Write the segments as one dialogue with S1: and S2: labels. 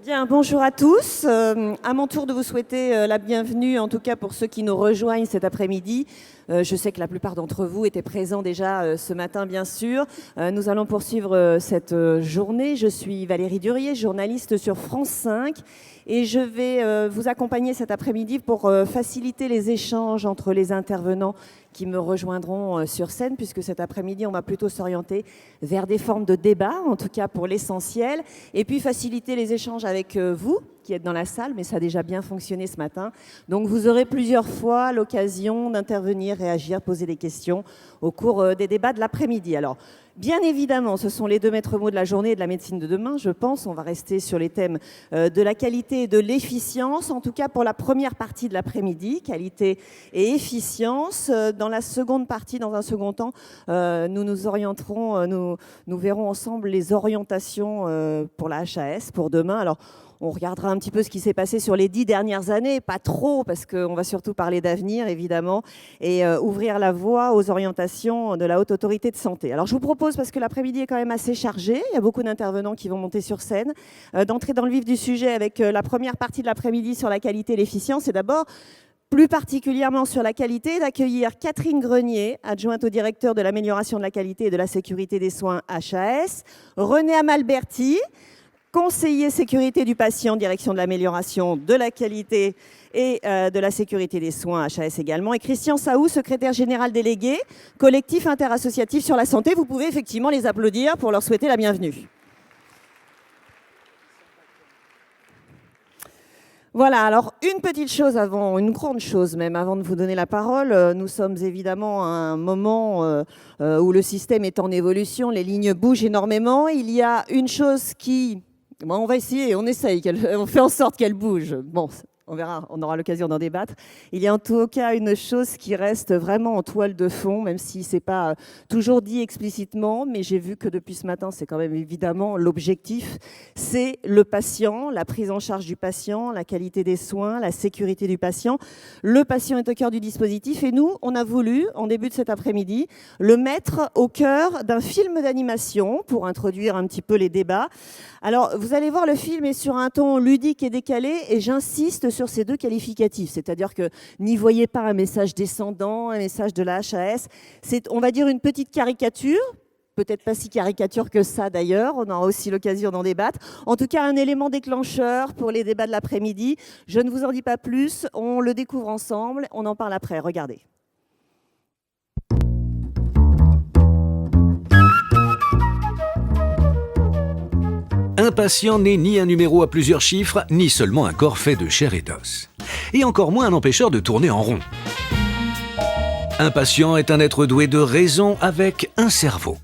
S1: Bien, bonjour à tous. À mon tour de vous souhaiter la bienvenue, en tout cas pour ceux qui nous rejoignent cet après-midi. Je sais que la plupart d'entre vous étaient présents déjà ce matin, bien sûr. Nous allons poursuivre cette journée. Je suis Valérie Durier, journaliste sur France 5. Et je vais vous accompagner cet après-midi pour faciliter les échanges entre les intervenants qui me rejoindront sur scène, puisque cet après-midi, on va plutôt s'orienter vers des formes de débat, en tout cas pour l'essentiel, et puis faciliter les échanges avec vous, qui êtes dans la salle, mais ça a déjà bien fonctionné ce matin. Donc vous aurez plusieurs fois l'occasion d'intervenir, réagir, poser des questions au cours des débats de l'après-midi. Alors, bien évidemment, ce sont les deux maîtres mots de la journée et de la médecine de demain, je pense. On va rester sur les thèmes de la qualité et de l'efficience, en tout cas pour la première partie de l'après-midi, qualité et efficience. Dans la seconde partie, dans un second temps, nous nous orienterons, nous verrons ensemble les orientations pour la HAS pour demain. Alors, on regardera un petit peu ce qui s'est passé sur les 10 dernières années, pas trop, parce qu'on va surtout parler d'avenir, évidemment, et ouvrir la voie aux orientations de la Haute Autorité de Santé. Alors, je vous propose, parce que l'après-midi est quand même assez chargé, il y a beaucoup d'intervenants qui vont monter sur scène, d'entrer dans le vif du sujet avec la première partie de l'après-midi sur la qualité et l'efficience. Et d'abord, plus particulièrement sur la qualité, d'accueillir Catherine Grenier, adjointe au directeur de l'amélioration de la qualité et de la sécurité des soins HAS, René Amalberti, conseiller sécurité du patient, direction de l'amélioration de la qualité et de la sécurité des soins, HAS également, et Christian Saou, secrétaire général délégué, collectif interassociatif sur la santé. Vous pouvez effectivement les applaudir pour leur souhaiter la bienvenue. Voilà, alors une petite chose avant, une grande chose même, avant de vous donner la parole. Nous sommes évidemment à un moment où le système est en évolution, les lignes bougent énormément. Il y a une chose qui... Bon, on va essayer, on essaye, on fait en sorte qu'elle bouge. Bon, on verra, on aura l'occasion d'en débattre. Il y a en tout cas une chose qui reste vraiment en toile de fond, même si ce n'est pas toujours dit explicitement, mais j'ai vu que depuis ce matin, c'est quand même évidemment l'objectif, c'est le patient, la prise en charge du patient, la qualité des soins, la sécurité du patient. Le patient est au cœur du dispositif et nous, on a voulu, en début de cet après-midi, le mettre au cœur d'un film d'animation pour introduire un petit peu les débats. Alors, vous allez voir, le film est sur un ton ludique et décalé et j'insiste sur ces deux qualificatifs. C'est-à-dire que n'y voyez pas un message descendant, un message de la HAS. C'est, on va dire, une petite caricature. Peut-être pas si caricature que ça d'ailleurs, on aura aussi l'occasion d'en débattre. En tout cas, un élément déclencheur pour les débats de l'après-midi. Je ne vous en dis pas plus, on le découvre ensemble, on en parle après. Regardez.
S2: Un patient n'est ni un numéro à plusieurs chiffres, ni seulement un corps fait de chair et d'os. Et encore moins un empêcheur de tourner en rond. Un patient est un être doué de raison avec un cerveau.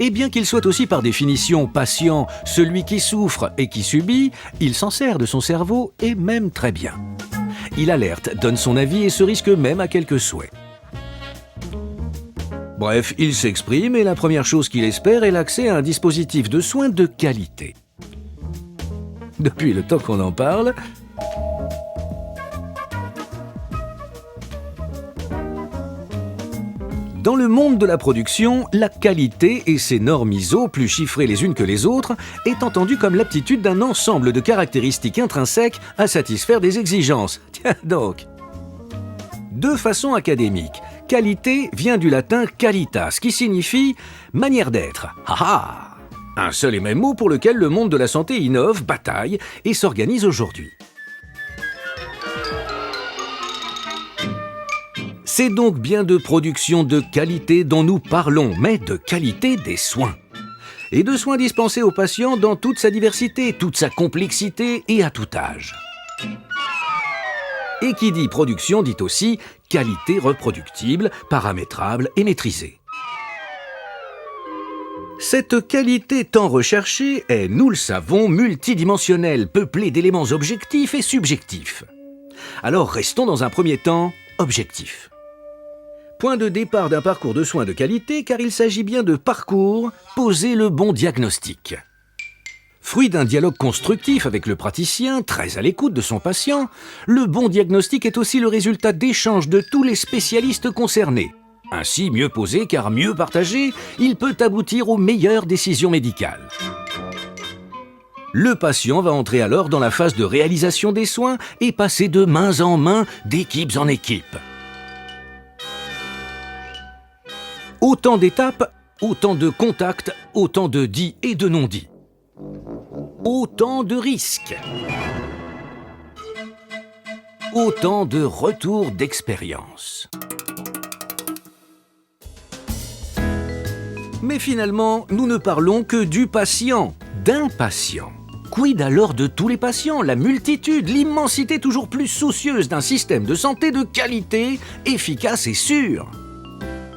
S2: Et bien qu'il soit aussi par définition patient, celui qui souffre et qui subit, il s'en sert de son cerveau et même très bien. Il alerte, donne son avis et se risque même à quelques souhaits. Bref, il s'exprime et la première chose qu'il espère est l'accès à un dispositif de soins de qualité. Depuis le temps qu'on en parle, dans le monde de la production, la qualité et ses normes ISO, plus chiffrées les unes que les autres, est entendue comme l'aptitude d'un ensemble de caractéristiques intrinsèques à satisfaire des exigences. Tiens donc. De façon académique, qualité vient du latin qualitas, qui signifie manière d'être. Ah! Un seul et même mot pour lequel le monde de la santé innove, bataille et s'organise aujourd'hui. C'est donc bien de production de qualité dont nous parlons, mais de qualité des soins. Et de soins dispensés aux patients dans toute sa diversité, toute sa complexité et à tout âge. Et qui dit production dit aussi qualité reproductible, paramétrable et maîtrisée. Cette qualité tant recherchée est, nous le savons, multidimensionnelle, peuplée d'éléments objectifs et subjectifs. Alors restons dans un premier temps objectifs. Point de départ d'un parcours de soins de qualité, car il s'agit bien de parcours, poser le bon diagnostic. Fruit d'un dialogue constructif avec le praticien, très à l'écoute de son patient, le bon diagnostic est aussi le résultat d'échanges de tous les spécialistes concernés. Ainsi, mieux posé car mieux partagé, il peut aboutir aux meilleures décisions médicales. Le patient va entrer alors dans la phase de réalisation des soins et passer de main en main, d'équipes en équipes. Autant d'étapes, autant de contacts, autant de dits et de non-dits. Autant de risques. Autant de retours d'expérience. Mais finalement, nous ne parlons que du patient, d'un patient. Quid alors de tous les patients, la multitude, l'immensité toujours plus soucieuse d'un système de santé de qualité, efficace et sûr?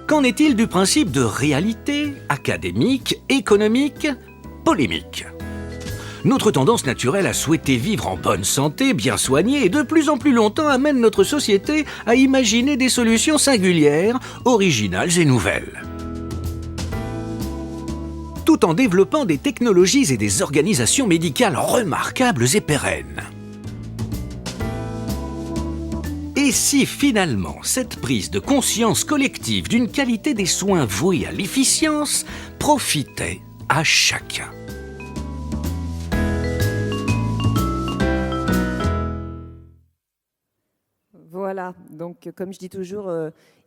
S2: Qu'en est-il du principe de réalité, académique, économique, polémique? Notre tendance naturelle à souhaiter vivre en bonne santé, bien soignée et de plus en plus longtemps amène notre société à imaginer des solutions singulières, originales et nouvelles. Tout en développant des technologies et des organisations médicales remarquables et pérennes. Et si finalement cette prise de conscience collective d'une qualité des soins vouée à l'efficience profitait à chacun?
S1: Voilà, donc comme je dis toujours,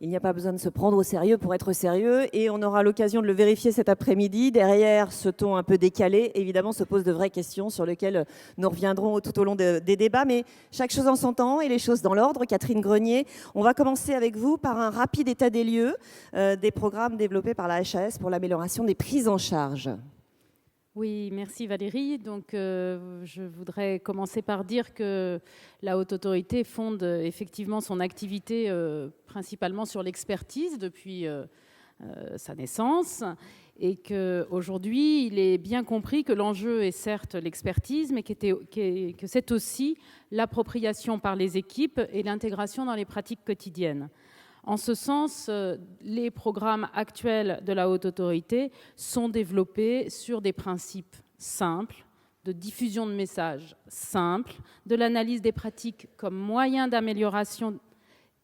S1: il n'y a pas besoin de se prendre au sérieux pour être sérieux et on aura l'occasion de le vérifier cet après-midi. Derrière ce ton un peu décalé, évidemment, se posent de vraies questions sur lesquelles nous reviendrons tout au long des débats, mais chaque chose en son temps et les choses dans l'ordre. Catherine Grenier, on va commencer avec vous par un rapide état des lieux des programmes développés par la HAS pour l'amélioration des prises en charge.
S3: Oui, merci Valérie. Donc, je voudrais commencer par dire que la Haute Autorité fonde effectivement son activité principalement sur l'expertise depuis sa naissance et qu'aujourd'hui, il est bien compris que l'enjeu est certes l'expertise, mais que c'est aussi l'appropriation par les équipes et l'intégration dans les pratiques quotidiennes. En ce sens, les programmes actuels de la Haute Autorité sont développés sur des principes simples, de diffusion de messages simples, de l'analyse des pratiques comme moyen d'amélioration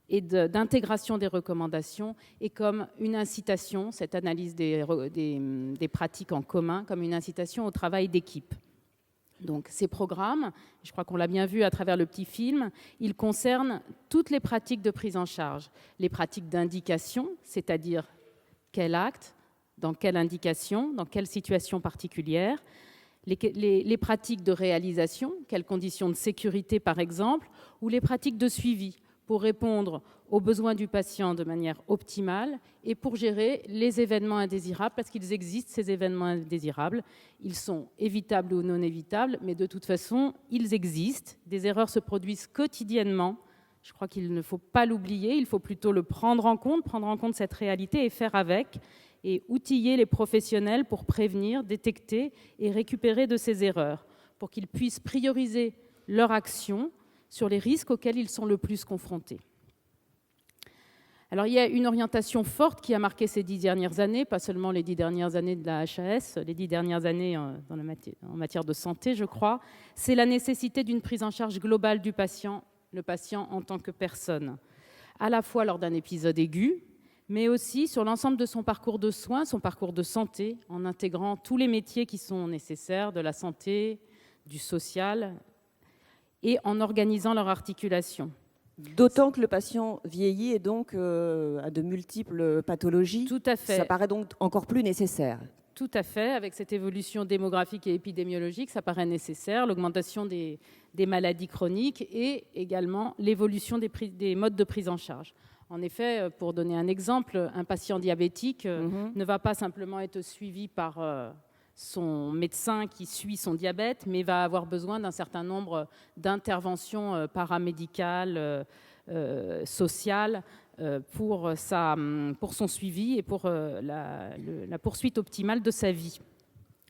S3: et d'intégration des recommandations et comme une incitation, cette analyse des pratiques en commun, comme une incitation au travail d'équipe. Donc ces programmes, je crois qu'on l'a bien vu à travers le petit film, ils concernent toutes les pratiques de prise en charge. Les pratiques d'indication, c'est-à-dire quel acte, dans quelle indication, dans quelle situation particulière. Les pratiques de réalisation, quelles conditions de sécurité par exemple, ou les pratiques de suivi pour répondre aux besoins du patient de manière optimale et pour gérer les événements indésirables, parce qu'ils existent, ces événements indésirables. Ils sont évitables ou non évitables, mais de toute façon, ils existent. Des erreurs se produisent quotidiennement. Je crois qu'il ne faut pas l'oublier, il faut plutôt le prendre en compte cette réalité et faire avec, et outiller les professionnels pour prévenir, détecter et récupérer de ces erreurs, pour qu'ils puissent prioriser leur action sur les risques auxquels ils sont le plus confrontés. Alors, il y a une orientation forte qui a marqué ces 10 dernières années, pas seulement les 10 dernières années de la HAS, les 10 dernières années en matière de santé, je crois, c'est la nécessité d'une prise en charge globale du patient, le patient en tant que personne, à la fois lors d'un épisode aigu, mais aussi sur l'ensemble de son parcours de soins, son parcours de santé, en intégrant tous les métiers qui sont nécessaires, de la santé, du social, et en organisant leur articulation.
S1: D'autant que le patient vieillit et donc a de multiples pathologies.
S3: Tout à fait.
S1: Ça paraît donc encore plus nécessaire.
S3: Tout à fait. Avec cette évolution démographique et épidémiologique, ça paraît nécessaire. L'augmentation des maladies chroniques et également l'évolution des modes de prise en charge. En effet, pour donner un exemple, un patient diabétique ne va pas simplement être suivi par son médecin qui suit son diabète, mais va avoir besoin d'un certain nombre d'interventions paramédicales, sociales, pour son suivi et pour la poursuite optimale de sa vie.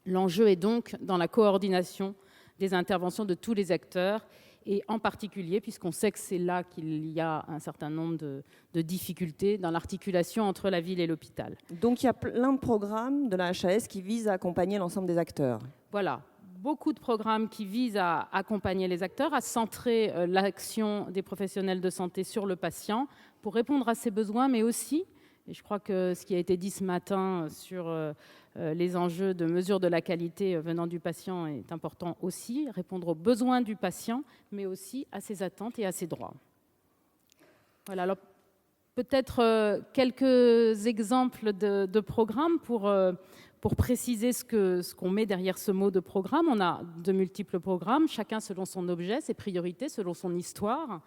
S3: L'enjeu est donc dans la coordination des interventions de tous les acteurs, et en particulier, puisqu'on sait que c'est là qu'il y a un certain nombre de difficultés dans l'articulation entre la ville et l'hôpital.
S1: Donc il y a plein de programmes de la HAS qui visent à accompagner l'ensemble des acteurs.
S3: Voilà, beaucoup de programmes qui visent à accompagner les acteurs, à centrer l'action des professionnels de santé sur le patient pour répondre à ses besoins, mais aussi Et je crois que ce qui a été dit ce matin sur les enjeux de mesure de la qualité venant du patient est important aussi, répondre aux besoins du patient, mais aussi à ses attentes et à ses droits. Voilà, alors peut-être quelques exemples de programmes pour préciser ce qu'on met derrière ce mot de programme. On a de multiples programmes, chacun selon son objet, ses priorités, selon son histoire.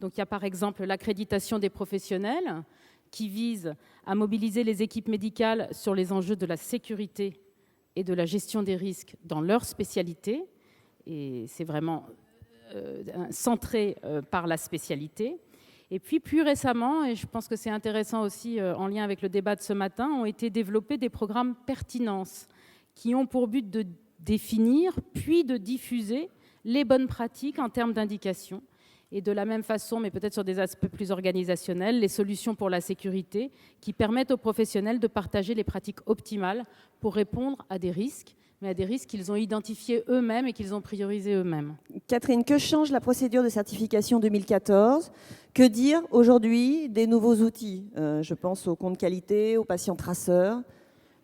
S3: Donc il y a par exemple l'accréditation des professionnels qui vise à mobiliser les équipes médicales sur les enjeux de la sécurité et de la gestion des risques dans leur spécialité. Et c'est vraiment centré par la spécialité. Et puis plus récemment, et je pense que c'est intéressant aussi en lien avec le débat de ce matin, ont été développés des programmes pertinence qui ont pour but de définir puis de diffuser les bonnes pratiques en termes d'indication. Et de la même façon, mais peut-être sur des aspects plus organisationnels, les solutions pour la sécurité qui permettent aux professionnels de partager les pratiques optimales pour répondre à des risques, mais à des risques qu'ils ont identifiés eux-mêmes et qu'ils ont priorisés eux-mêmes.
S1: Catherine, que change la procédure de certification 2014 ? Que dire aujourd'hui des nouveaux outils ? Je pense au compte qualité, aux patients traceurs.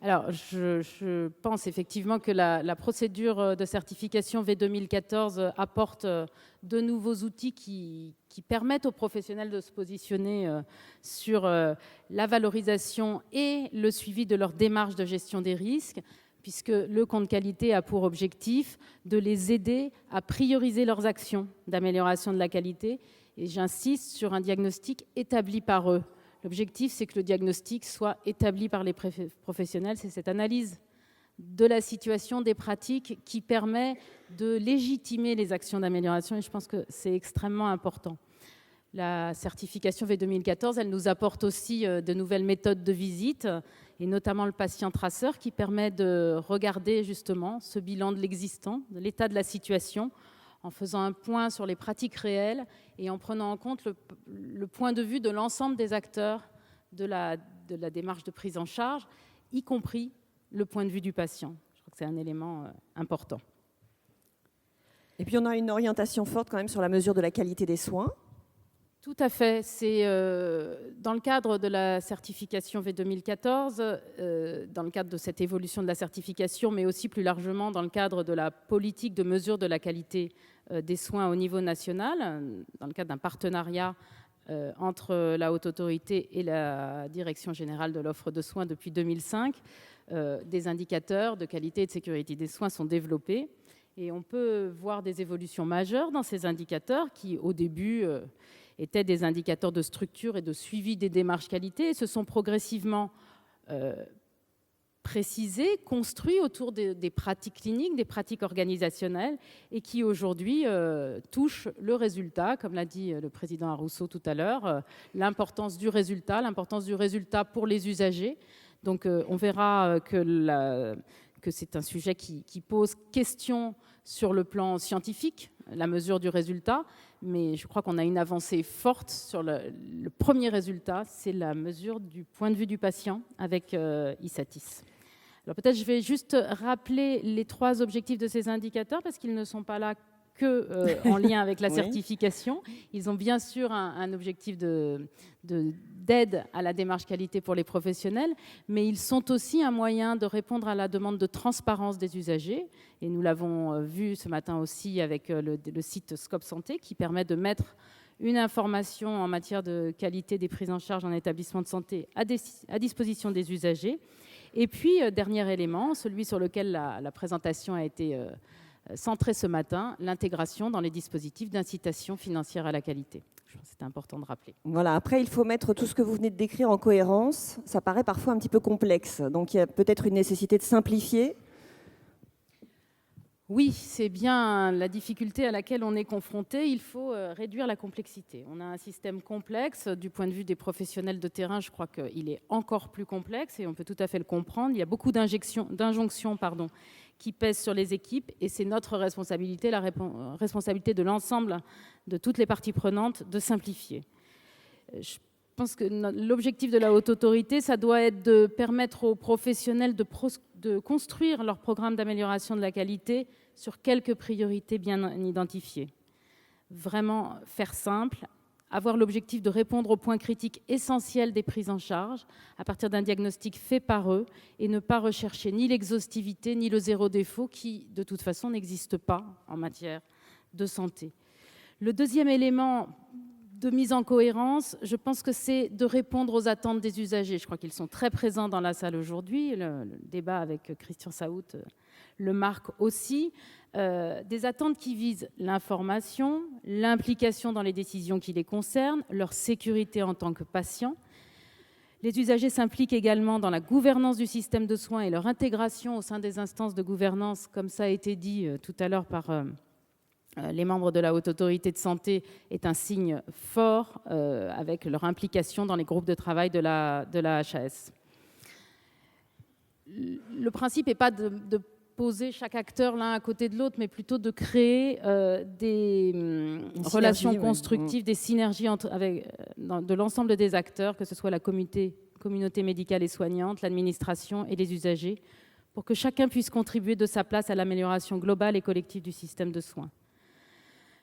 S3: Alors, je pense effectivement que la procédure de certification V2014 apporte de nouveaux outils qui permettent aux professionnels de se positionner sur la valorisation et le suivi de leur démarche de gestion des risques, puisque le compte qualité a pour objectif de les aider à prioriser leurs actions d'amélioration de la qualité. Et j'insiste sur un diagnostic établi par eux. L'objectif, c'est que le diagnostic soit établi par les professionnels. C'est cette analyse de la situation, des pratiques qui permet de légitimer les actions d'amélioration. Et je pense que c'est extrêmement important. La certification V2014, elle nous apporte aussi de nouvelles méthodes de visite, et notamment le patient traceur, qui permet de regarder justement ce bilan de l'existant, de l'état de la situation, en faisant un point sur les pratiques réelles et en prenant en compte le point de vue de l'ensemble des acteurs de la démarche de prise en charge, y compris le point de vue du patient. Je crois que c'est un élément important.
S1: Et puis on a une orientation forte quand même sur la mesure de la qualité des soins.
S3: Tout à fait. C'est dans le cadre de la certification V2014, dans le cadre de cette évolution de la certification, mais aussi plus largement dans le cadre de la politique de mesure de la qualité des soins au niveau national, dans le cadre d'un partenariat entre la Haute Autorité et la Direction générale de l'offre de soins depuis 2005, des indicateurs de qualité et de sécurité des soins sont développés. Et on peut voir des évolutions majeures dans ces indicateurs qui, au début, étaient des indicateurs de structure et de suivi des démarches qualité et se sont progressivement précisés, construits autour des pratiques cliniques, des pratiques organisationnelles et qui aujourd'hui touchent le résultat, comme l'a dit le président Arrousseau tout à l'heure, l'importance du résultat pour les usagers. Donc on verra que c'est un sujet qui pose question sur le plan scientifique, la mesure du résultat, mais je crois qu'on a une avancée forte sur le premier résultat, c'est la mesure du point de vue du patient avec ISATIS. Alors peut-être je vais juste rappeler les 3 objectifs de ces indicateurs parce qu'ils ne sont pas là que en lien avec la certification. Ils ont bien sûr un objectif d'aide à la démarche qualité pour les professionnels, mais ils sont aussi un moyen de répondre à la demande de transparence des usagers. Et nous l'avons vu ce matin aussi avec le site Scope Santé qui permet de mettre une information en matière de qualité des prises en charge en établissement de santé à disposition des usagers. Et puis, dernier élément, celui sur lequel la présentation a été centrée ce matin, l'intégration dans les dispositifs d'incitation financière à la qualité. Je pense que c'était important de rappeler.
S1: Voilà, après, il faut mettre tout ce que vous venez de décrire en cohérence. Ça paraît parfois un petit peu complexe. Donc, il y a peut-être une nécessité de simplifier.
S3: Oui, c'est bien la difficulté à laquelle on est confronté. Il faut réduire la complexité. On a un système complexe. Du point de vue des professionnels de terrain, je crois qu'il est encore plus complexe et on peut tout à fait le comprendre. Il y a beaucoup d'injonctions qui pèsent sur les équipes et c'est notre responsabilité, la responsabilité de l'ensemble de toutes les parties prenantes, de simplifier. Je pense que l'objectif de la Haute Autorité, ça doit être de permettre aux professionnels de construire leur programme d'amélioration de la qualité sur quelques priorités bien identifiées. Vraiment faire simple, avoir l'objectif de répondre aux points critiques essentiels des prises en charge à partir d'un diagnostic fait par eux et ne pas rechercher ni l'exhaustivité ni le zéro défaut qui, de toute façon, n'existe pas en matière de santé. Le deuxième élément de mise en cohérence, je pense que c'est de répondre aux attentes des usagers. Je crois qu'ils sont très présents dans la salle aujourd'hui. Le débat avec Christian Saout le marque aussi. Des attentes qui visent l'information, l'implication dans les décisions qui les concernent, leur sécurité en tant que patients. Les usagers s'impliquent également dans la gouvernance du système de soins et leur intégration au sein des instances de gouvernance, comme ça a été dit tout à l'heure par les membres de la Haute Autorité de Santé, est un signe fort avec leur implication dans les groupes de travail de la HAS. Le principe n'est pas de poser chaque acteur l'un à côté de l'autre, mais plutôt de créer des relations constructives, des synergies de l'ensemble des acteurs, que ce soit la communauté médicale et soignante, l'administration et les usagers, pour que chacun puisse contribuer de sa place à l'amélioration globale et collective du système de soins.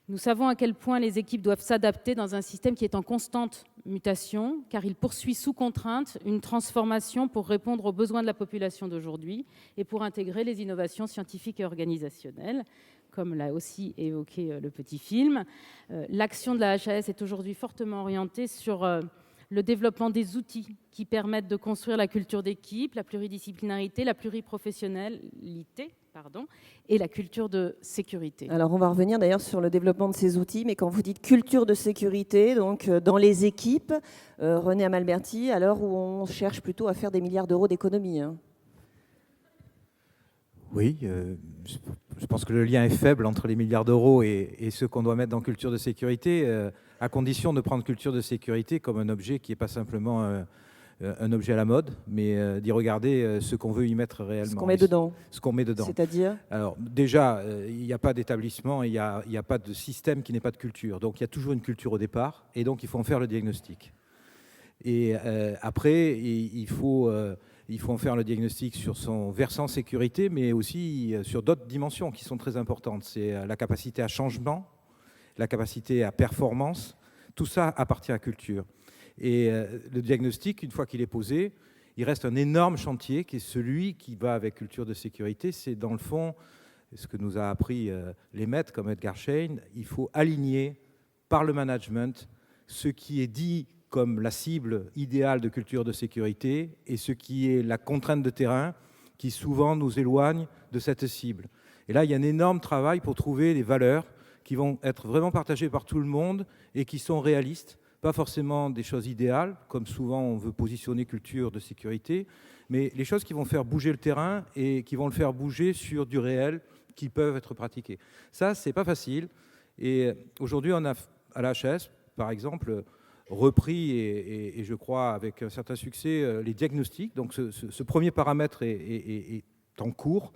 S3: Nous savons à quel point les équipes doivent s'adapter dans un système qui est en constante mutation, car il poursuit sous contrainte une transformation pour répondre aux besoins de la population d'aujourd'hui et pour intégrer les innovations scientifiques et organisationnelles, comme l'a aussi évoqué le petit film. L'action de la HAS est aujourd'hui fortement orientée sur le développement des outils qui permettent de construire la culture d'équipe, la pluridisciplinarité, la pluriprofessionnalité, et la culture de sécurité.
S1: Alors on va revenir d'ailleurs sur le développement de ces outils, mais quand vous dites culture de sécurité, donc dans les équipes, René Amalberti, à l'heure où on cherche plutôt à faire des milliards d'euros d'économies.
S4: Oui, je pense que le lien est faible entre les milliards d'euros et ce qu'on doit mettre dans culture de sécurité, à condition de prendre culture de sécurité comme un objet qui n'est pas simplement un objet à la mode, mais d'y regarder ce qu'on veut y mettre réellement.
S1: Ce qu'on met dedans.
S4: Ce qu'on met dedans.
S1: C'est-à-dire ?
S4: Alors déjà, il n'y a pas d'établissement, il n'y a pas de système qui n'ait pas de culture. Donc il y a toujours une culture au départ, et donc il faut en faire le diagnostic. Et après, il faut en faire le diagnostic sur son versant sécurité, mais aussi sur d'autres dimensions qui sont très importantes. C'est la capacité à changement, la capacité à performance. Tout ça appartient à culture. Et le diagnostic, une fois qu'il est posé, il reste un énorme chantier qui est celui qui va avec culture de sécurité. C'est dans le fond ce que nous a appris les maîtres comme Edgar Schein. Il faut aligner par le management ce qui est dit comme la cible idéale de culture de sécurité et ce qui est la contrainte de terrain qui souvent nous éloigne de cette cible. Et là, il y a un énorme travail pour trouver des valeurs qui vont être vraiment partagées par tout le monde et qui sont réalistes. Pas forcément des choses idéales, comme souvent on veut positionner culture de sécurité, mais les choses qui vont faire bouger le terrain et qui vont le faire bouger sur du réel, qui peuvent être pratiquées. Ça, c'est pas facile. Et aujourd'hui, on a, à la HAS, par exemple, repris, et je crois avec un certain succès, les diagnostics. Donc ce premier paramètre est en cours.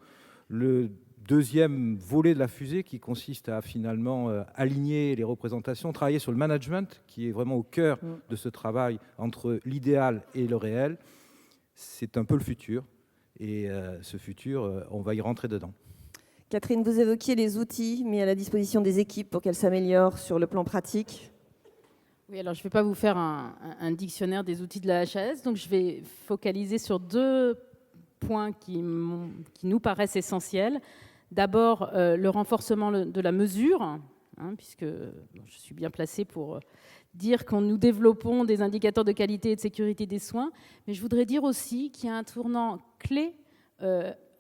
S4: Le deuxième volet de la fusée qui consiste à finalement aligner les représentations, travailler sur le management qui est vraiment au cœur de ce travail entre l'idéal et le réel, c'est un peu le futur. Et ce futur, on va y rentrer dedans.
S1: Catherine, vous évoquiez les outils mis à la disposition des équipes pour qu'elles s'améliorent sur le plan pratique.
S3: Oui, alors je ne vais pas vous faire un dictionnaire des outils de la HAS, donc je vais focaliser sur deux points qui nous paraissent essentiels. D'abord, le renforcement de la mesure, puisque je suis bien placée pour dire que nous développons des indicateurs de qualité et de sécurité des soins, mais je voudrais dire aussi qu'il y a un tournant clé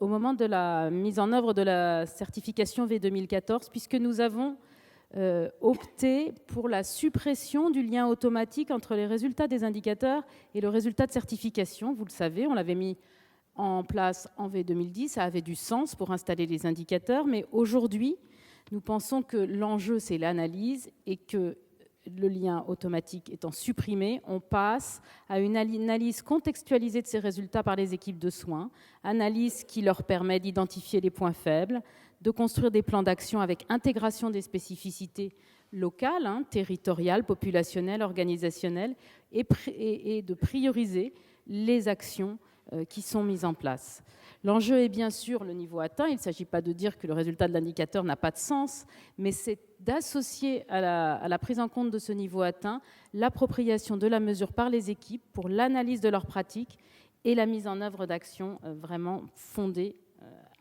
S3: au moment de la mise en œuvre de la certification V2014, puisque nous avons opté pour la suppression du lien automatique entre les résultats des indicateurs et le résultat de certification. Vous le savez, on l'avait mis en place en V2010, ça avait du sens pour installer les indicateurs, mais aujourd'hui, nous pensons que l'enjeu, c'est l'analyse et que le lien automatique étant supprimé, on passe à une analyse contextualisée de ces résultats par les équipes de soins, analyse qui leur permet d'identifier les points faibles, de construire des plans d'action avec intégration des spécificités locales, territoriales, populationnelles, organisationnelles, et de prioriser les actions qui sont mises en place. L'enjeu est bien sûr le niveau atteint. Il ne s'agit pas de dire que le résultat de l'indicateur n'a pas de sens, mais c'est d'associer à la prise en compte de ce niveau atteint l'appropriation de la mesure par les équipes pour l'analyse de leurs pratiques et la mise en œuvre d'actions vraiment fondées,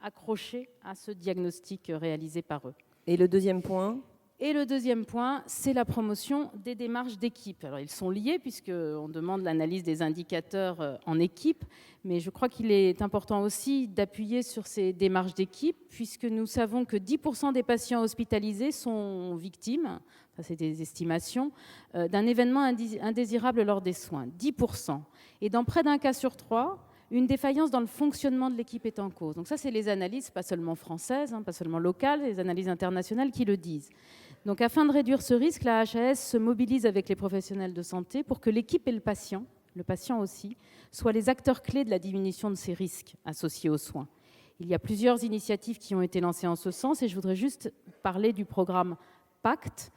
S3: accrochées à ce diagnostic réalisé par eux.
S1: Et le deuxième point ?
S3: Et le deuxième point, c'est la promotion des démarches d'équipe. Alors, ils sont liés puisqu'on demande l'analyse des indicateurs en équipe, mais je crois qu'il est important aussi d'appuyer sur ces démarches d'équipe puisque nous savons que 10% des patients hospitalisés sont victimes, ça c'est des estimations, d'un événement indésirable lors des soins. 10%. Et dans près d'un cas sur 3, une défaillance dans le fonctionnement de l'équipe est en cause. Donc ça, c'est les analyses, pas seulement françaises, pas seulement locales, les analyses internationales qui le disent. Donc afin de réduire ce risque, la HAS se mobilise avec les professionnels de santé pour que l'équipe et le patient aussi, soient les acteurs clés de la diminution de ces risques associés aux soins. Il y a plusieurs initiatives qui ont été lancées en ce sens et je voudrais juste parler du programme PACT,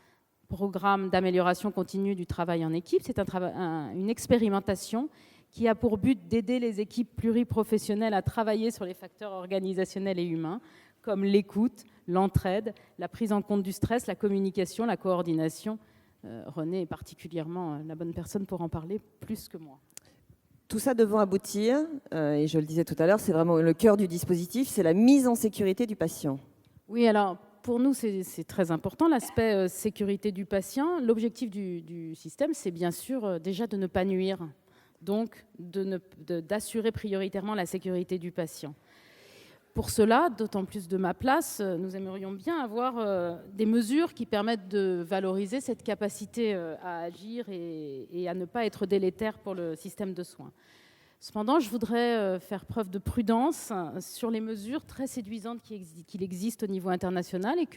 S3: programme d'amélioration continue du travail en équipe. C'est une expérimentation qui a pour but d'aider les équipes pluriprofessionnelles à travailler sur les facteurs organisationnels et humains, comme l'écoute, l'entraide, la prise en compte du stress, la communication, la coordination. René est particulièrement la bonne personne pour en parler plus que moi.
S1: Tout ça devant aboutir, et je le disais tout à l'heure, c'est vraiment le cœur du dispositif, c'est la mise en sécurité du patient.
S3: Oui, alors pour nous, c'est très important, l'aspect sécurité du patient. L'objectif du système, c'est bien sûr déjà de ne pas nuire, donc d'assurer prioritairement la sécurité du patient. Pour cela, d'autant plus de ma place, nous aimerions bien avoir des mesures qui permettent de valoriser cette capacité à agir et à ne pas être délétère pour le système de soins. Cependant, je voudrais faire preuve de prudence sur les mesures très séduisantes qu'il existe au niveau international et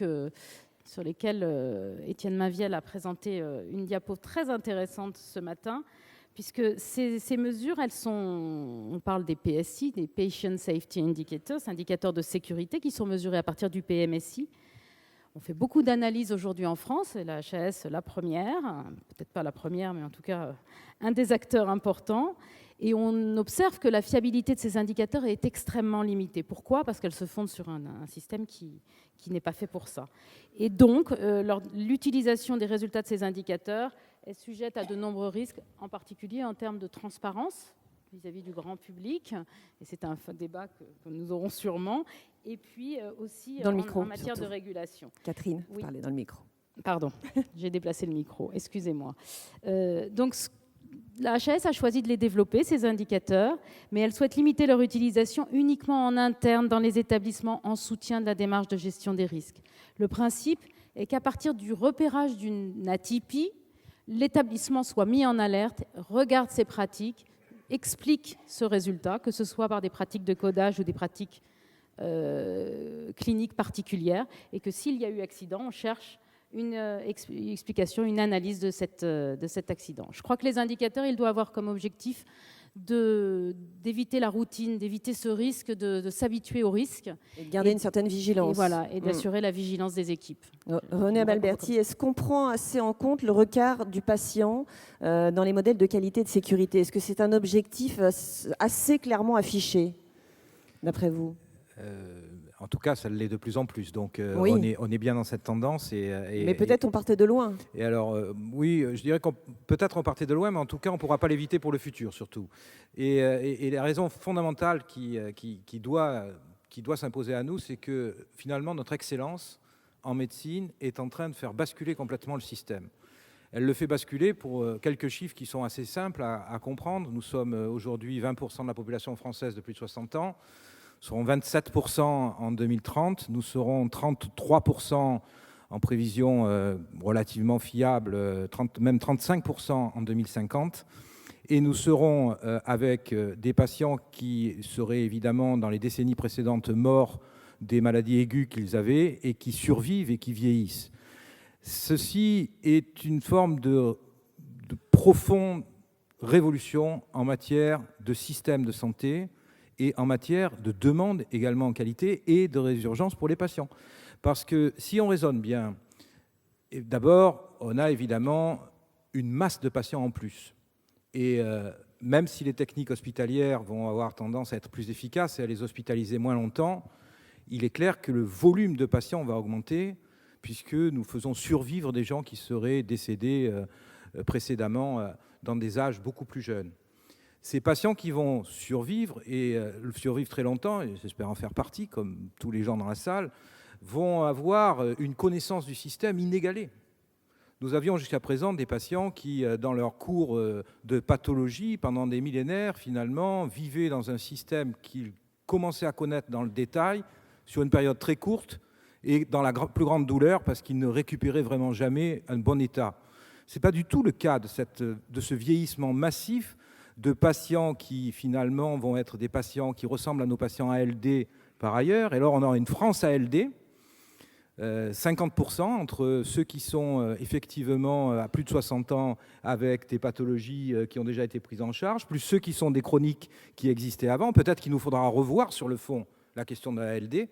S3: sur lesquelles Étienne Maviel a présenté une diapo très intéressante ce matin, puisque ces mesures, on parle des PSI, des Patient Safety Indicators, indicateurs de sécurité qui sont mesurés à partir du PMSI. On fait beaucoup d'analyses aujourd'hui en France, et la HAS la première, peut-être pas la première, mais en tout cas un des acteurs importants. Et on observe que la fiabilité de ces indicateurs est extrêmement limitée. Pourquoi ? Parce qu'elle se fonde sur un système qui n'est pas fait pour ça. Et donc, l'utilisation des résultats de ces indicateurs est sujette à de nombreux risques, en particulier en termes de transparence vis-à-vis du grand public. Et c'est un débat que nous aurons sûrement. Et puis aussi
S1: dans le micro,
S3: en matière
S1: surtout.
S3: De régulation.
S1: Catherine,
S3: oui.
S1: Parlez dans le micro.
S3: Pardon, j'ai déplacé le micro, excusez-moi. Donc, la HAS a choisi de les développer, ces indicateurs, mais elle souhaite limiter leur utilisation uniquement en interne dans les établissements en soutien de la démarche de gestion des risques. Le principe est qu'à partir du repérage d'une atypie, l'établissement soit mis en alerte, regarde ses pratiques, explique ce résultat, que ce soit par des pratiques de codage ou des pratiques cliniques particulières, et que s'il y a eu accident, on cherche une explication, une analyse de cet accident. Je crois que les indicateurs, ils doivent avoir comme objectif d'éviter la routine, d'éviter ce risque, de s'habituer au risque.
S1: Et de garder une certaine vigilance.
S3: Et voilà, et d'assurer la vigilance des équipes.
S1: René Abalberti, est-ce qu'on prend assez en compte le regard du patient dans les modèles de qualité et de sécurité ? Est-ce que c'est un objectif assez clairement affiché, d'après vous ?
S4: En tout cas, ça l'est de plus en plus. Donc,
S1: oui.
S4: on est bien dans cette tendance.
S1: Mais peut-être on partait de loin.
S4: Et alors, oui, je dirais qu'on peut-être on partait de loin, mais en tout cas, on ne pourra pas l'éviter pour le futur, surtout. Et la raison fondamentale qui doit s'imposer à nous, c'est que finalement, notre excellence en médecine est en train de faire basculer complètement le système. Elle le fait basculer pour quelques chiffres qui sont assez simples à comprendre. Nous sommes aujourd'hui 20% de la population française de plus de 60 ans. Nous serons 27% en 2030, nous serons 33% en prévision relativement fiable, même 35% en 2050. Et nous serons avec des patients qui seraient évidemment dans les décennies précédentes morts des maladies aiguës qu'ils avaient et qui survivent et qui vieillissent. Ceci est une forme de profonde révolution en matière de système de santé et en matière de demande également en qualité et de résurgence pour les patients. Parce que si on raisonne bien, d'abord, on a évidemment une masse de patients en plus. Et même si les techniques hospitalières vont avoir tendance à être plus efficaces et à les hospitaliser moins longtemps, il est clair que le volume de patients va augmenter puisque nous faisons survivre des gens qui seraient décédés précédemment dans des âges beaucoup plus jeunes. Ces patients qui vont survivre, et survivre très longtemps, et j'espère en faire partie, comme tous les gens dans la salle, vont avoir une connaissance du système inégalée. Nous avions jusqu'à présent des patients qui, dans leur cours de pathologie, pendant des millénaires, finalement, vivaient dans un système qu'ils commençaient à connaître dans le détail, sur une période très courte, et dans la plus grande douleur, parce qu'ils ne récupéraient vraiment jamais un bon état. Ce n'est pas du tout le cas de ce vieillissement massif de patients qui, finalement, vont être des patients qui ressemblent à nos patients ALD par ailleurs. Et alors, on a une France ALD, 50% entre ceux qui sont effectivement à plus de 60 ans avec des pathologies qui ont déjà été prises en charge, plus ceux qui sont des chroniques qui existaient avant. Peut-être qu'il nous faudra revoir sur le fond la question de la ALD,